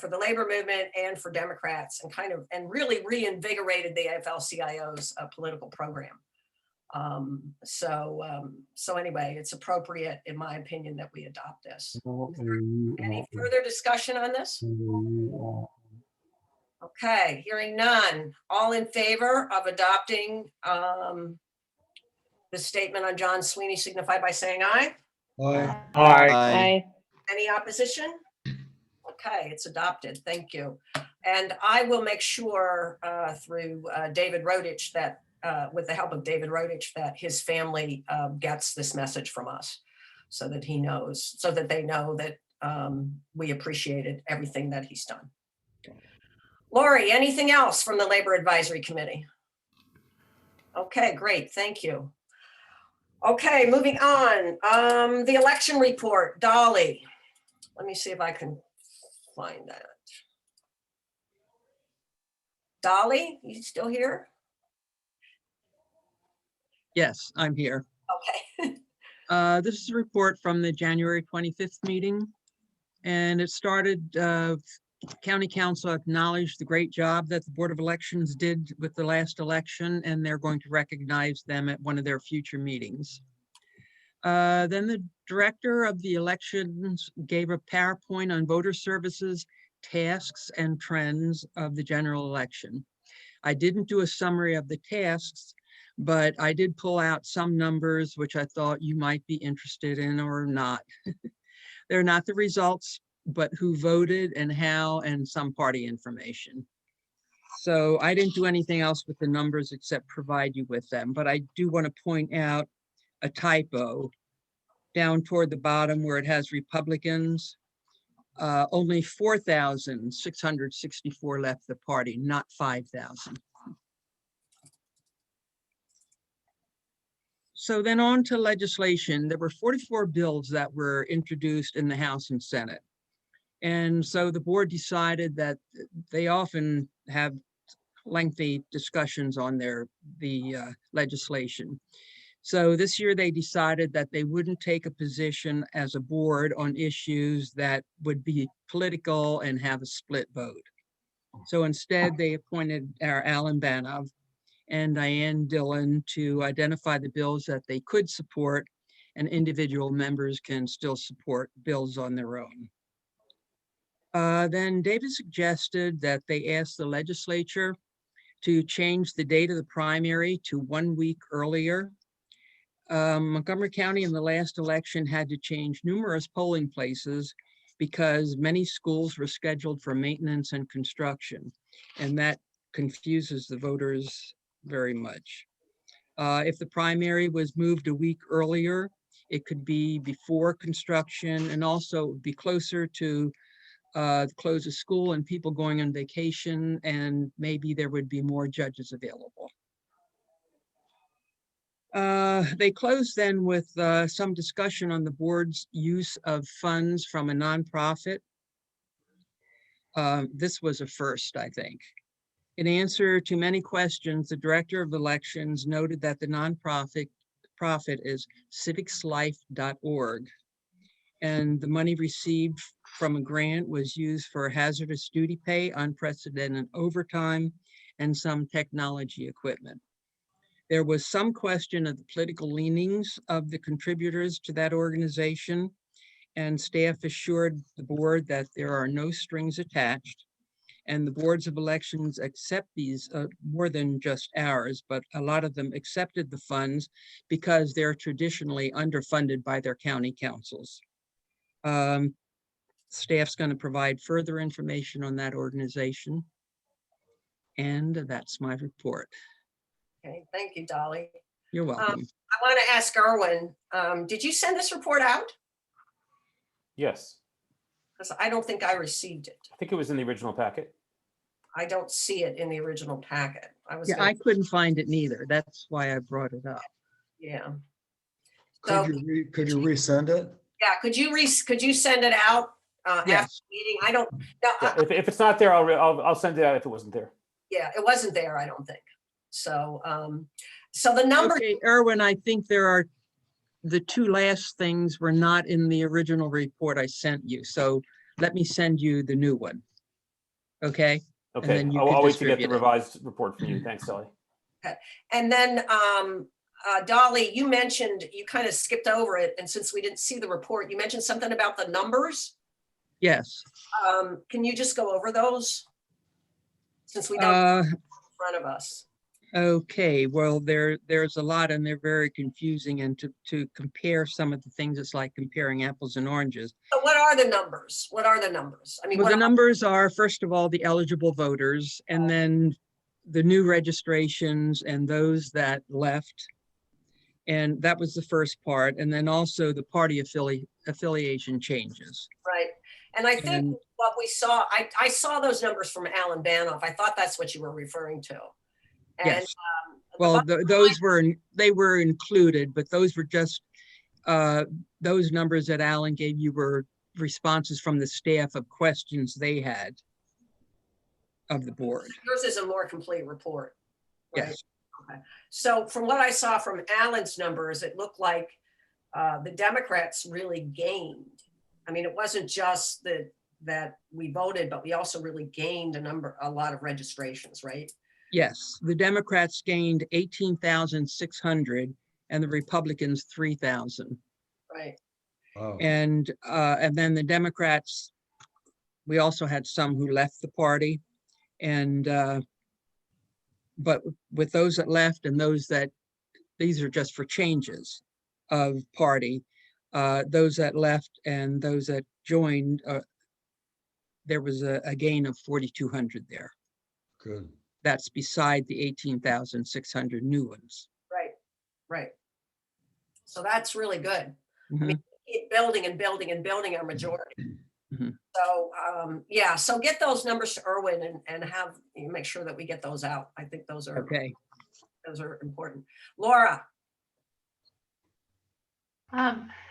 for the labor movement and for Democrats, and really reinvigorated the AFL-CIO's political program. So anyway, it's appropriate, in my opinion, that we adopt this. Any further discussion on this? Okay, hearing none. All in favor of adopting the statement on John Sweeney signify by saying aye. Aye. Aye. Any opposition? Okay, it's adopted. Thank you. And I will make sure through David Rodich that with the help of David Rodich that his family gets this message from us so that he knows, so that they know that we appreciated everything that he's done. Lori, anything else from the Labor Advisory Committee? Okay, great. Thank you. Okay, moving on. The election report, Dolly. Let me see if I can find that. Dolly, you still here? Yes, I'm here. Okay. This is a report from the January 25th meeting, and it started, County Council acknowledged the great job that the Board of Elections did with the last election, and they're going to recognize them at one of their future meetings. Then the director of the elections gave a PowerPoint on voter services, tasks, and trends of the general election. I didn't do a summary of the tasks, but I did pull out some numbers which I thought you might be interested in or not. They're not the results, but who voted and how, and some party information. So I didn't do anything else with the numbers except provide you with them, but I do want to point out a typo down toward the bottom where it has Republicans. Only 4,664 left the party, not 5,000. So then on to legislation. There were 44 bills that were introduced in the House and Senate. And so the board decided that they often have lengthy discussions on the legislation. So this year they decided that they wouldn't take a position as a board on issues that would be political and have a split vote. So instead they appointed Alan Banov and Diane Dillon to identify the bills that they could support, and individual members can still support bills on their own. Then David suggested that they ask the legislature to change the date of the primary to 1 week earlier. Montgomery County in the last election had to change numerous polling places because many schools were scheduled for maintenance and construction, and that confuses the voters very much. If the primary was moved a week earlier, it could be before construction, and also be closer to the close of school and people going on vacation, and maybe there would be more judges available. They closed then with some discussion on the board's use of funds from a nonprofit. This was a first, I think. In answer to many questions, the director of elections noted that the nonprofit is civicslife.org. And the money received from a grant was used for hazardous duty pay, unprecedented overtime, and some technology equipment. There was some question of the political leanings of the contributors to that organization, and staff assured the board that there are no strings attached. And the boards of elections accept these more than just ours, but a lot of them accepted the funds because they're traditionally underfunded by their county councils. Staff's going to provide further information on that organization. And that's my report. Okay, thank you, Dolly. You're welcome. I want to ask Erwin, did you send this report out? Yes, Because I don't think I received it. I think it was in the original packet. I don't see it in the original packet. I couldn't find it neither. That's why I brought it up. Yeah. Could you resend it? Yeah, could you send it out after Yes. the meeting? I don't, no, Yeah, if it's not there, I'll send it out if it wasn't there. yeah, it wasn't there, I don't think. So, so the number. Okay, Erwin, I think the two last things were not in the original report I sent you. So let me send you the new one. Okay? And Okay, then you I'll could wait to get the distribute it. revised report from you. Thanks, Sally. Okay. And then, Dolly, you mentioned, you kind of skipped over it. And since we didn't see the report, you mentioned something about the numbers. Yes. Can you just go over those? Since we don't have it in front of us. Okay, well, there's a lot and they're very confusing, and to compare some of the things, it's like comparing apples and oranges. So what are the numbers? What are the numbers? I mean, Well, what the numbers are, first of all, the eligible voters, and then the new registrations and those that left. And that was the first part. And then also the party affiliation changes. right. And I think what we saw, I saw those numbers from Alan Banoff. I thought that's what you were referring to. And, Yes. Well, those they were included, but those were just, those numbers that Alan gave you were responses from the staff of questions they had of the board. yours is a more complete report. Right? Yes. Okay. So from what I saw from Alan's numbers, it looked like the Democrats really gained. I mean, it wasn't just that we voted, but we also really gained a lot of registrations, right? Yes, the Democrats gained 18,600 and the Republicans 3,000. Right. Wow. And then the Democrats, we also had some who left the party, and but with those that left and those that, these are just for changes of party, those that left and those that joined, there was a gain of 4,200 there. Good. That's beside the 18,600 new ones. Right. Right. So that's really good. I mean, Mhm. keep building and building and building our majority. Mhm. So yeah, so get those numbers to Erwin and have you make sure that we get those out. I think those are Okay. those are important. Laura.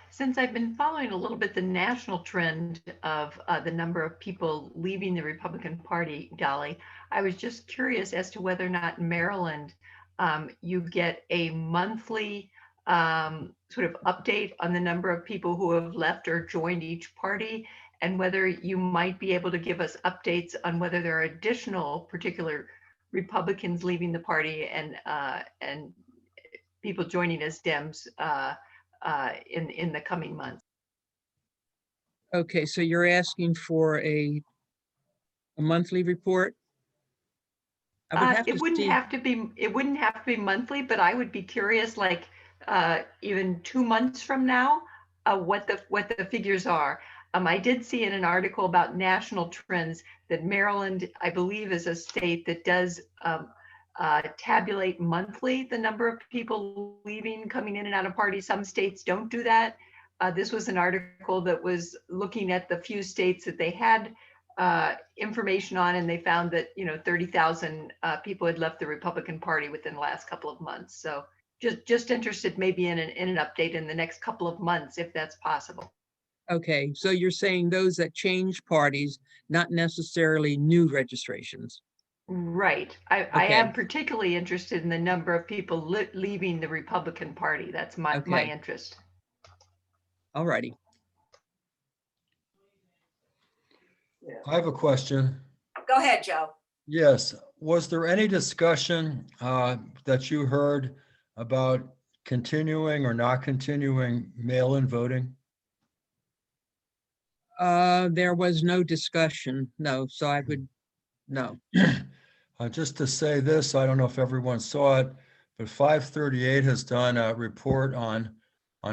Since I've been following a little bit the national trend of the number of people leaving the Republican Party, Dolly, I was just curious as to whether or not in Maryland you get a monthly sort of update on the number of people who have left or joined each party, and whether you might be able to give us updates on whether there are additional particular Republicans leaving the party and people joining as Dems in the coming months. Okay, so you're asking for a monthly report? I would have It to wouldn't see. have to be, it wouldn't have to be monthly, but I would be curious, like even 2 months from now, what the figures are. I did see in an article about national trends that Maryland, I believe, is a state that does tabulate monthly the number of people leaving, coming in and out of parties. Some states don't do that. This was an article that was looking at the few states that they had information on, and they found that 30,000 people had left the Republican Party within the last couple of months. So just interested maybe in an update in the next couple of months, if that's possible. Okay, so you're saying those that change parties, not necessarily new registrations. Right. I Okay. am particularly interested in the number of people leaving the Republican Party. That's my Okay. interest. All righty. I have a question. Go ahead, Joe. Yes, was there any discussion that you heard about continuing or not continuing mail-in voting? There was no discussion, no, so I would, no. Just to say this, I don't know if everyone saw it, but 538 has done a report on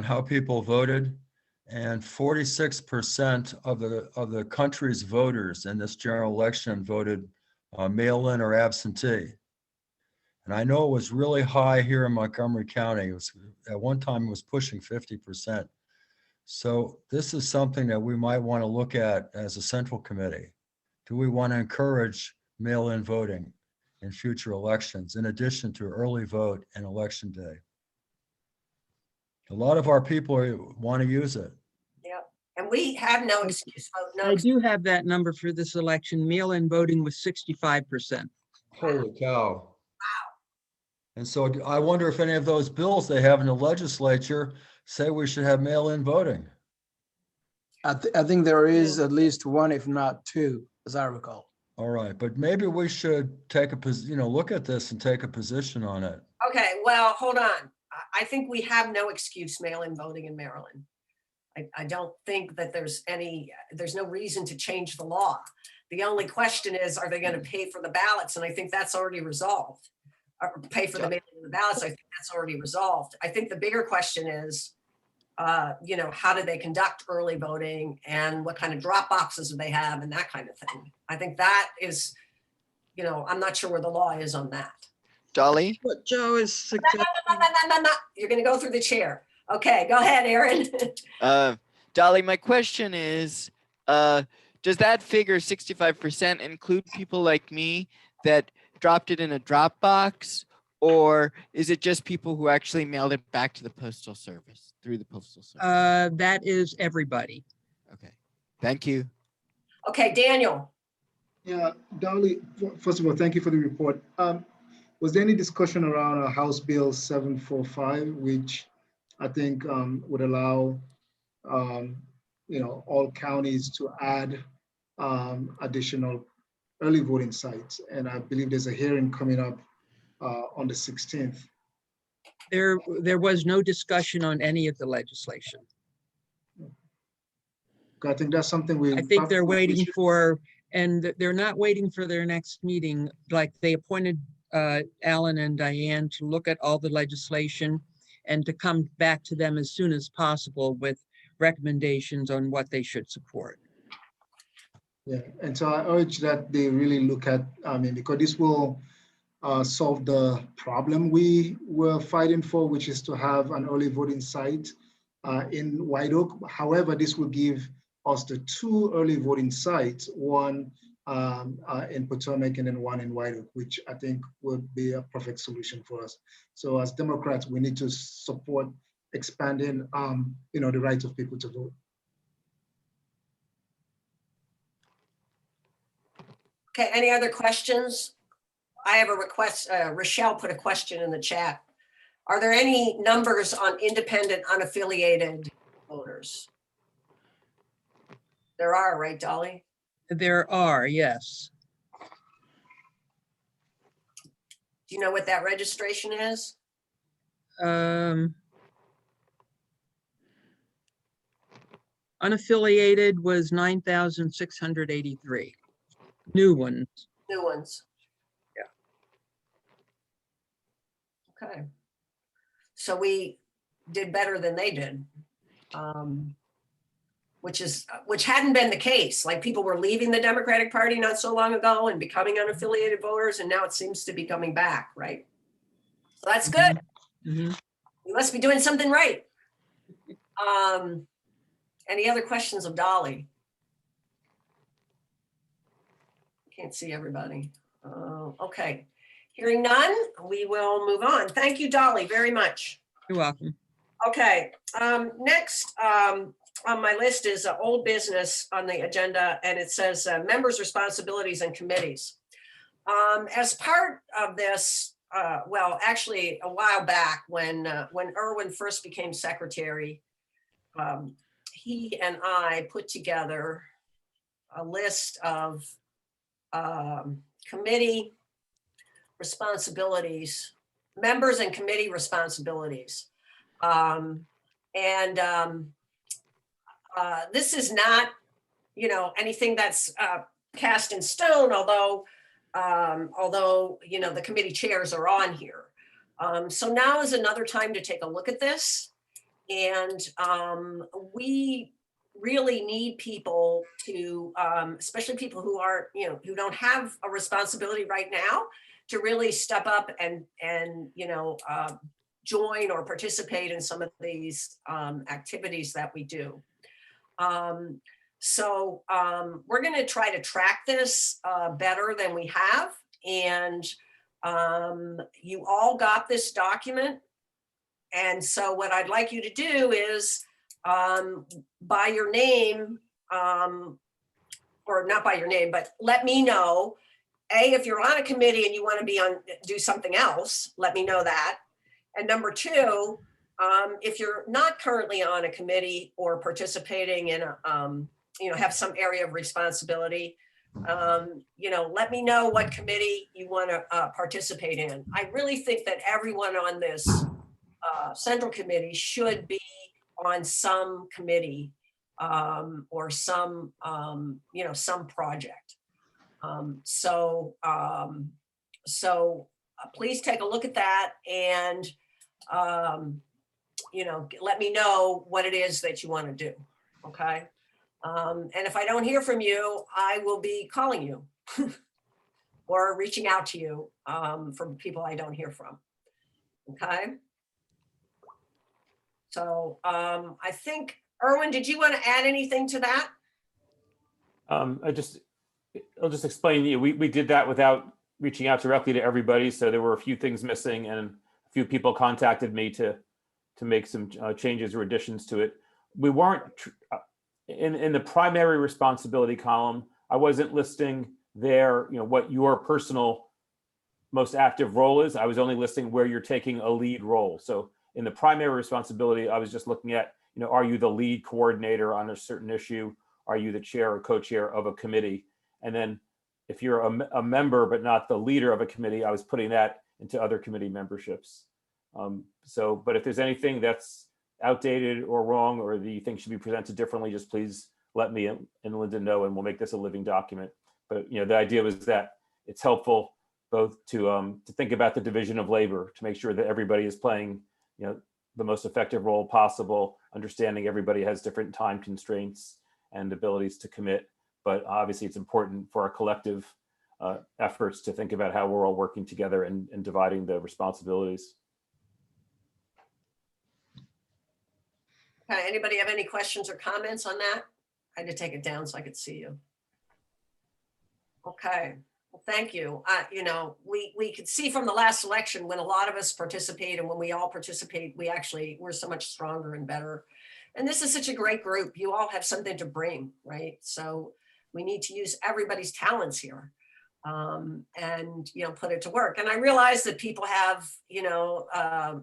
how people voted, and 46% of the country's voters in this general election voted mail-in or absentee. And I know it was really high here in Montgomery County. It was, at one time, it was pushing 50%. So this is something that we might want to look at as a central committee. Do we want to encourage mail-in voting in future elections, in addition to early vote and election day? A lot of our people want to use it. Yeah, and we have no excuse. I do have that number for this election. Mail-in voting was 65%. Holy cow. And so I wonder if any of those bills they have in the legislature say we should have mail-in voting. I think there is at least one, if not two, as I recall. All right, but maybe we should take a look at this and take a position on it. Okay, well, hold on. I think we have no excuse mail-in voting in Maryland. I don't think that there's no reason to change the law. The only question is, are they going to pay for the ballots? And I think that's already resolved. Or pay for the mailing of the ballots, I think that's already resolved. I think the bigger question is, how do they conduct early voting and what kind of drop boxes do they have and that kind of thing. I think that is, I'm not sure where the law is on that. Dolly? What Joe is suggesting. No. You're going to go through the chair. Okay, go ahead, Aaron. Dolly, my question is, does that figure 65% include people like me that dropped it in a drop box, or is it just people who actually mailed it back to the postal service, through the postal service? That is everybody. Okay, thank you. Okay, Daniel. Yeah, Dolly, first of all, thank you for the report. Was there any discussion around House Bill 745, which I think would allow, all counties to add additional early voting sites? And I believe there's a hearing coming up on the 16th. There was no discussion on any of the legislation. I think that's something I think they're waiting for, and they're not waiting for their next meeting. Like, they appointed Alan and Diane to look at all the legislation and to come back to them as soon as possible with recommendations on what they should support. Yeah, and so I urge that they really look at, because this will solve the problem we were fighting for, which is to have an early voting site in White Oak. However, this will give us the two early voting sites, one in Potomac and then one in White Oak, which I think would be a perfect solution for us. So as Democrats, we need to support expanding, the rights of people to vote. Okay, any other questions? I have a request. Rochelle put a question in the chat. Are there any numbers on independent, unaffiliated voters? There are, right, Dolly? There are, yes. Do you know what that registration is? Unaffiliated was 9,683. New ones. New ones. Yeah. Okay. So we did better than they did, which hadn't been the case. Like, people were leaving the Democratic Party not so long ago and becoming unaffiliated voters, and now it seems to be coming back, right? So that's good. Mm-hmm. We must be doing something right. Any other questions of Dolly? Can't see everybody. Okay, hearing none, we will move on. Thank you, Dolly, very much. You're welcome. Okay, next on my list is old business on the agenda, and it says members' responsibilities and committees. As part of this, well, actually a while back when Erwin first became secretary, he and I put together a list of committee responsibilities, members and committee responsibilities. This is not, anything that's cast in stone, although, the committee chairs are on here. So now is another time to take a look at this. And we really need people to, especially people who are, who don't have a responsibility right now, to really step up and join or participate in some of these activities that we do. So we're going to try to track this better than we have. And you all got this document. And so what I'd like you to do is by your name, or not by your name, but let me know, if you're on a committee and you want to do something else, let me know that. And number two, if you're not currently on a committee or participating in a, have some area of responsibility, let me know what committee you want to participate in. I really think that everyone on this central committee should be on some committee or some, some project. So please take a look at that and, let me know what it is that you want to do. Okay. And if I don't hear from you, I will be calling you or reaching out to you from people I don't hear from. Okay. So I think, Erwin, did you want to add anything to that? I'll just explain. We did that without reaching out directly to everybody. So there were a few things missing, and a few people contacted me to make some changes or additions to it. We weren't in the primary responsibility column. I wasn't listing there, what your personal most active role is. I was only listing where you're taking a lead role. So in the primary responsibility, I was just looking at, are you the lead coordinator on a certain issue? Are you the chair or co-chair of a committee? And then if you're a member but not the leader of a committee, I was putting that into other committee memberships. But if there's anything that's outdated or wrong, or that you think should be presented differently, just please let me and Linda know, and we'll make this a living document. But the idea was that it's helpful both to think about the division of labor, to make sure that everybody is playing the most effective role possible, understanding everybody has different time constraints and abilities to commit. But obviously it's important for our collective efforts to think about how we're all working together and dividing the responsibilities. Okay, anybody have any questions or comments on that? I had to take it down so I could see you. Okay, well, thank you. We could see from the last election, when a lot of us participate, and when we all participate, we're so much stronger and better. And this is such a great group. You all have something to bring, right? So we need to use everybody's talents here and, put it to work. And I realize that people have,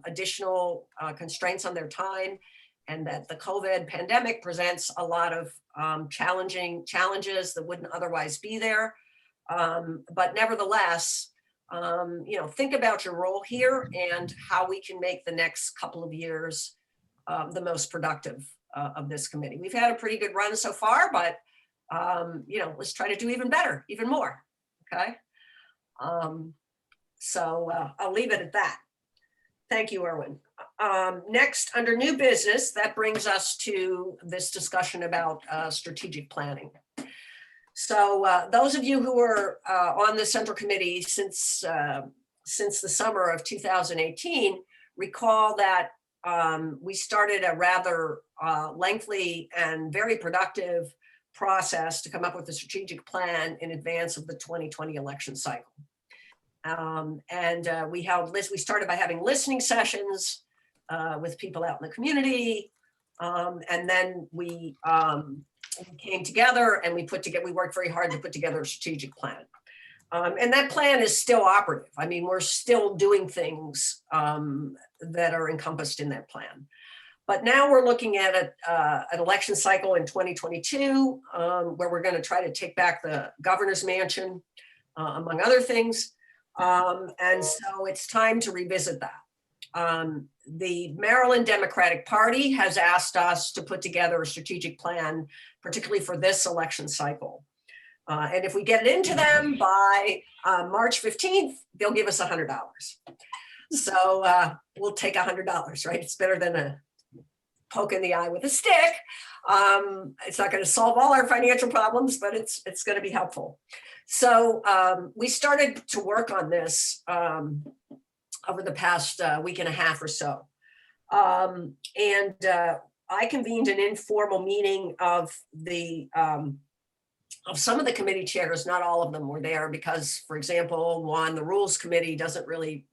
additional constraints on their time, and that the COVID pandemic presents a lot of challenges that wouldn't otherwise be there. But nevertheless, think about your role here and how we can make the next couple of years the most productive of this committee. We've had a pretty good run so far, but let's try to do even better, even more. Okay. So I'll leave it at that. Thank you, Erwin. Next, under new business, that brings us to this discussion about strategic planning. So those of you who were on the Central Committee since the summer of 2018 recall that we started a rather lengthy and very productive process to come up with a strategic plan in advance of the 2020 election cycle. We started by having listening sessions with people out in the community. And then we came together and we worked very hard to put together a strategic plan. And that plan is still operative. I mean, we're still doing things that are encompassed in that plan. But now we're looking at an election cycle in 2022, where we're going to try to take back the governor's mansion, among other things. And so it's time to revisit that. The Maryland Democratic Party has asked us to put together a strategic plan, particularly for this election cycle. And if we get it into them by March 15th, they'll give us $100. So we'll take $100, right? It's better than a poke in the eye with a stick. It's not going to solve all our financial problems, but it's going to be helpful. So we started to work on this over the past week and a half or so. And I convened an informal meeting of some of the committee chairs. Not all of them were there because, for example, the Rules Committee doesn't really,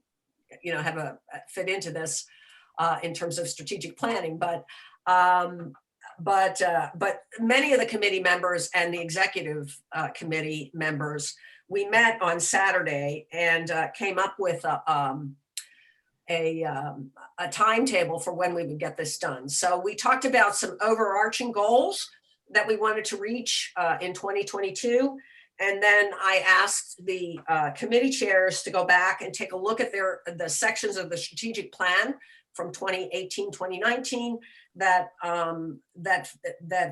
have a fit into this in terms of strategic planning, but many of the committee members and the executive committee members, we met on Saturday and came up with a timetable for when we would get this done. So we talked about some overarching goals that we wanted to reach in 2022. And then I asked the committee chairs to go back and take a look at the sections of the strategic plan from 2018, 2019 that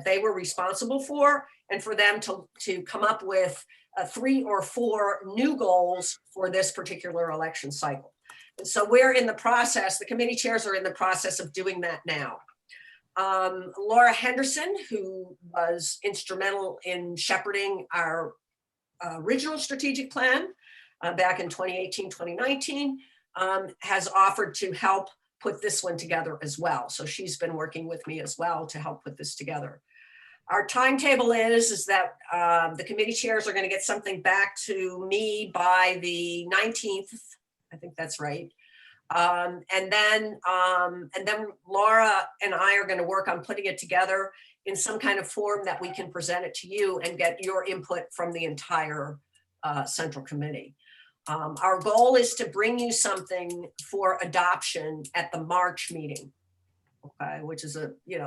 they were responsible for, and for them to come up with 3 or 4 new goals for this particular election cycle. And so we're in the process, the committee chairs are in the process of doing that now. Laura Henderson, who was instrumental in shepherding our original strategic plan back in 2018, 2019, has offered to help put this one together as well. So she's been working with me as well to help put this together. Our timetable is that the committee chairs are going to get something back to me by the 19th. I think that's right. And then Laura and I are going to work on putting it together in some kind of form that we can present it to you and get your input from the entire Central Committee. Our goal is to bring you something for adoption at the March meeting, okay, which is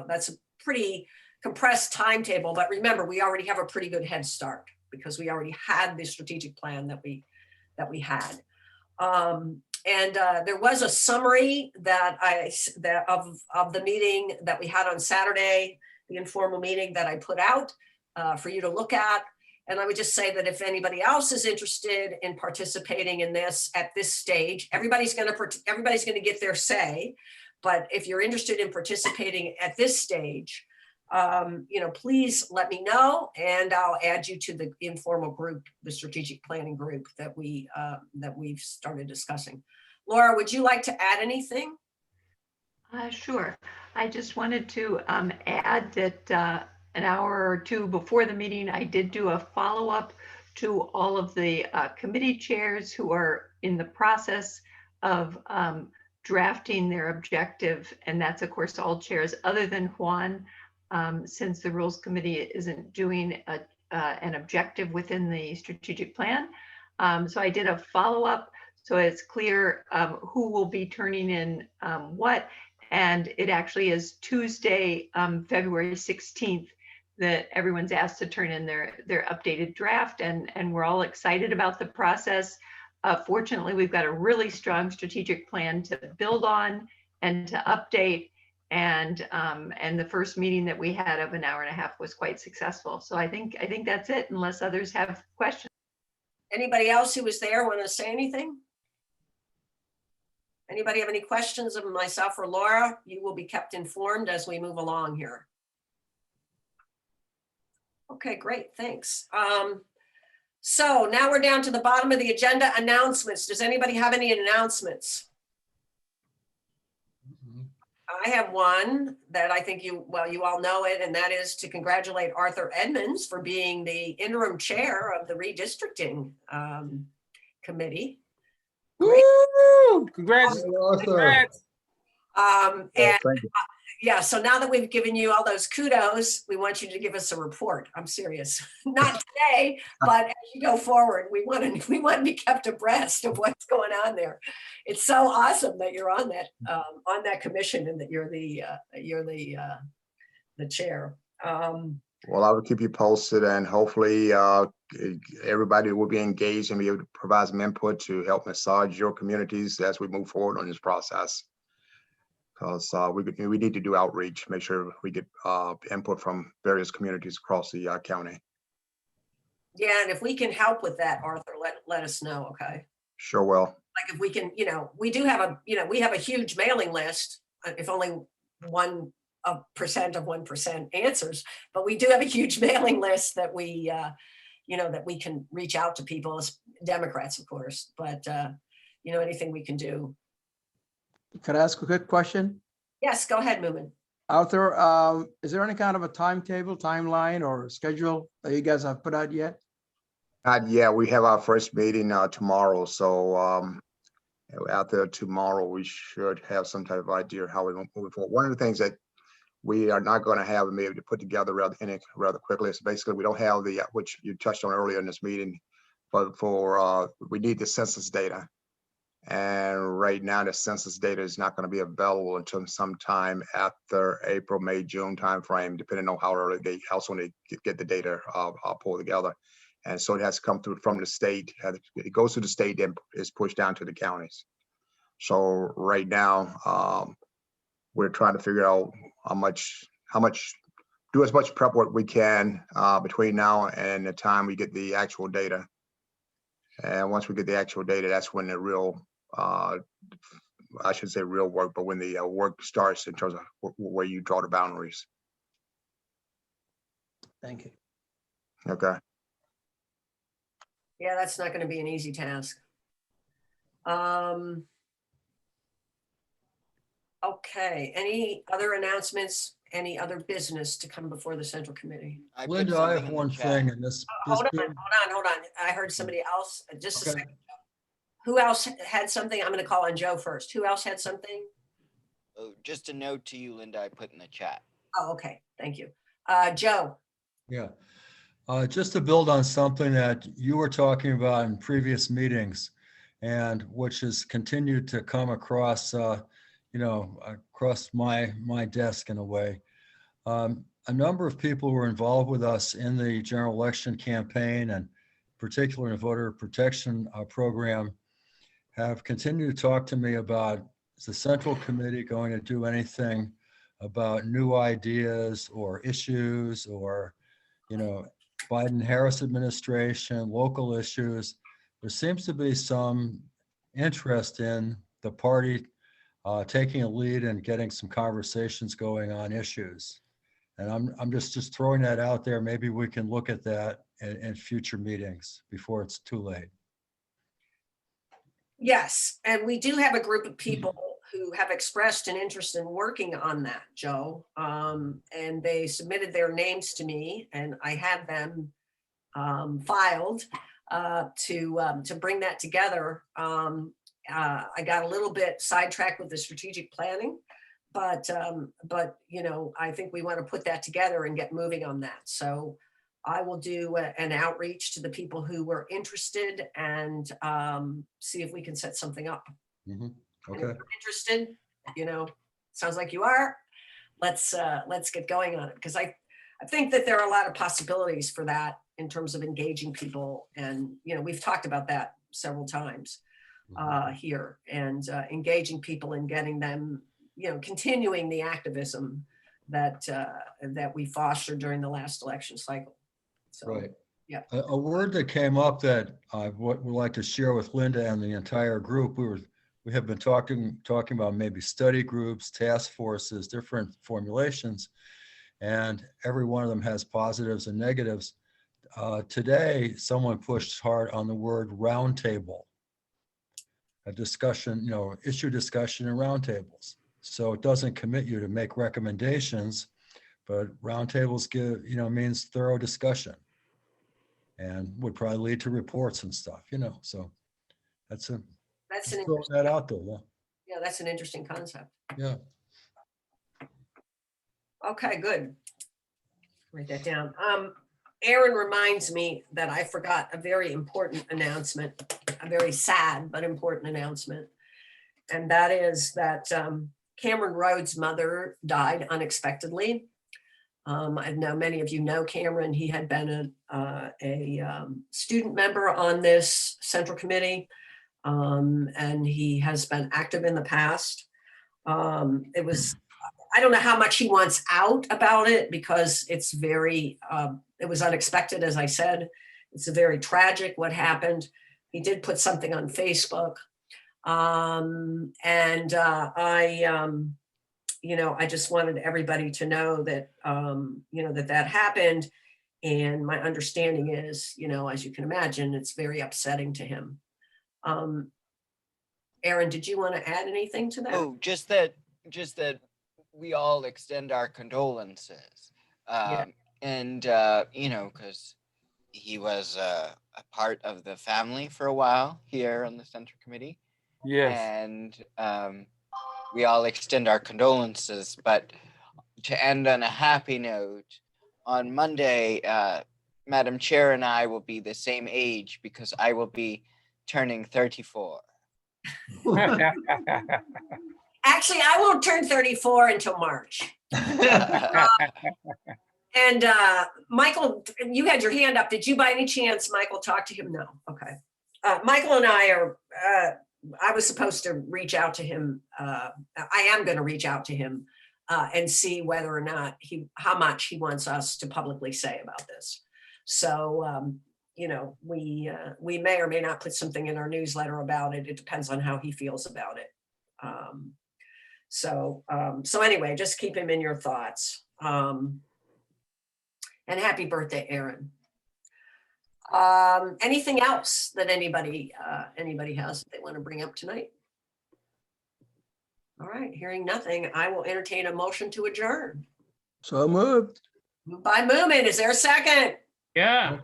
that's a pretty compressed timetable, but remember, we already have a pretty good head start because we already had the strategic plan that we had. And there was a summary of the meeting that we had on Saturday, the informal meeting that I put out for you to look at. And I would just say that if anybody else is interested in participating in this at this stage, everybody's going to get their say. But if you're interested in participating at this stage, please let me know, and I'll add you to the informal group, the strategic planning group that we've started discussing. Laura, would you like to add anything? Sure. I just wanted to add that an hour or two before the meeting, I did do a follow-up to all of the committee chairs who are in the process of drafting their objective. And that's, of course, all chairs other than Juan, since the Rules Committee isn't doing an objective within the strategic plan. So I did a follow-up so it's clear who will be turning in what. And it actually is Tuesday, February 16th, that everyone's asked to turn in their updated draft, and we're all excited about the process. Fortunately, we've got a really strong strategic plan to build on and to update. And the first meeting that we had of an hour and a half was quite successful. So I think that's it, unless others have questions. Anybody else who was there want to say anything? Anybody have any questions of myself or Laura? You will be kept informed as we move along here. Okay, great, thanks. So now we're down to the bottom of the agenda, announcements. Does anybody have any announcements? I have one that I think you all know it, and that is to congratulate Arthur Edmonds for being the interim chair of the redistricting committee. Woo! Congrats. Arthur. And Yeah, so now that we've given you all those kudos, we want you to give us a report. I'm serious. Not today, but as you go forward, we want to be kept abreast of what's going on there. It's so awesome that you're on that commission and that you're the chair. Well, I will keep you posted, and hopefully everybody will be engaged and be able to provide some input to help massage your communities as we move forward on this process. Because we need to do outreach, make sure we get input from various communities across the county. Yeah, and if we can help with that, Arthur, let us know, okay? Sure will. Like if we can, we do have we have a huge mailing list, if only 1% of 1% answers, but we do have a huge mailing list that we, that we can reach out to people, as Democrats, of course, but, anything we can do. Could I ask a quick question? Yes, go ahead, Moomin. Arthur, is there any kind of a timetable, timeline, or schedule that you guys have put out yet? Yeah, we have our first meeting tomorrow. So after tomorrow, we should have some type of idea how we're moving forward. One of the things that we are not going to have and be able to put together rather quickly is basically we don't have the, which you touched on earlier in this meeting, but we need the census data. And right now, the census data is not going to be available until sometime after April, May, June timeframe, depending on how soon they get the data pulled together. And so it has to come through from the state. It goes to the state and is pushed down to the counties. So right now, we're trying to figure out how much, do as much prep work we can between now and the time we get the actual data. And once we get the actual data, that's when the real, I should say real work, but when the work starts in terms of where you draw the boundaries. Thank you. Okay. Yeah, that's not going to be an easy task. Okay, any other announcements, any other business to come before the Central Committee? Linda, I have one thing in this. Hold on. I heard somebody else. Just a second. Who else had something? I'm going to call on Joe first. Who else had something? Oh, just a note to you, Linda, I put in the chat. Oh, okay. Thank you. Joe. Yeah. Just to build on something that you were talking about in previous meetings, and which has continued to come across, across my desk in a way. A number of people who were involved with us in the general election campaign, and particularly in the voter protection program, have continued to talk to me about, is the Central Committee going to do anything about new ideas or issues or, Biden-Harris administration, local issues. There seems to be some interest in the party taking a lead and getting some conversations going on issues. And I'm just throwing that out there. Maybe we can look at that in future meetings before it's too late. Yes, and we do have a group of people who have expressed an interest in working on that, Joe. And they submitted their names to me, and I had them filed to bring that together. I got a little bit sidetracked with the strategic planning, but I think we want to put that together and get moving on that. So I will do an outreach to the people who were interested and see if we can set something up. Mm-hmm. Okay. And if you're interested, sounds like you are. Let's get going on it, because I think that there are a lot of possibilities for that in terms of engaging people, and we've talked about that several times here, and engaging people and getting them, continuing the activism that we fostered during the last election cycle. So, right. Yeah. A word that came up that I would like to share with Linda and the entire group. We have been talking about maybe study groups, task forces, different formulations, and every one of them has positives and negatives. Today, someone pushed hard on the word roundtable, a discussion, issue discussion and roundtables. So it doesn't commit you to make recommendations, but roundtables means thorough discussion, and would probably lead to reports and stuff, so that's an throwing that out there. Yeah, that's an interesting concept. Yeah. Okay, good. Write that down. Aaron reminds me that I forgot a very important announcement, a very sad but important announcement. And that is that Cameron Rhodes' mother died unexpectedly. I know many of you know Cameron. He had been a student member on this central committee, and he has been active in the past. It was, I don't know how much he wants out about it because it's very, it was unexpected, as I said. It's a very tragic what happened. He did put something on Facebook. I just wanted everybody to know that, that happened. And my understanding is, as you can imagine, it's very upsetting to him. Aaron, did you want to add anything to that? Oh, just that we all extend our condolences. Yeah. And, because he was a part of the family for a while here on the Central Committee. Yes. And we all extend our condolences. But to end on a happy note, on Monday, Madam Chair and I will be the same age because I will be turning 34. Actually, I won't turn 34 until March. And Michael, you had your hand up. Did you by any chance, Michael, talk to him? No. Okay. Michael and I are, I was supposed to reach out to him. I am going to reach out to him and see whether or not how much he wants us to publicly say about this. So, we may or may not put something in our newsletter about it. It depends on how he feels about it. So anyway, just keep him in your thoughts. And happy birthday, Aaron. Anything else that anybody has that they want to bring up tonight? All right, hearing nothing, I will entertain a motion to adjourn. So moved. Moved by Moomin. Is there a second? Yeah.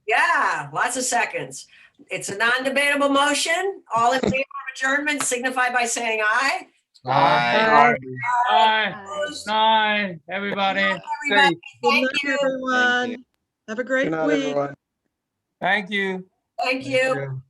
Yeah, lots of seconds. It's a non-debatable motion. All in favor of adjournment signify by saying aye. Aye. Aye. Aye. Everybody. Everybody, Good thank night, you. everyone. Have a great Good night, week. everyone. Thank you. Thank you. Thank you.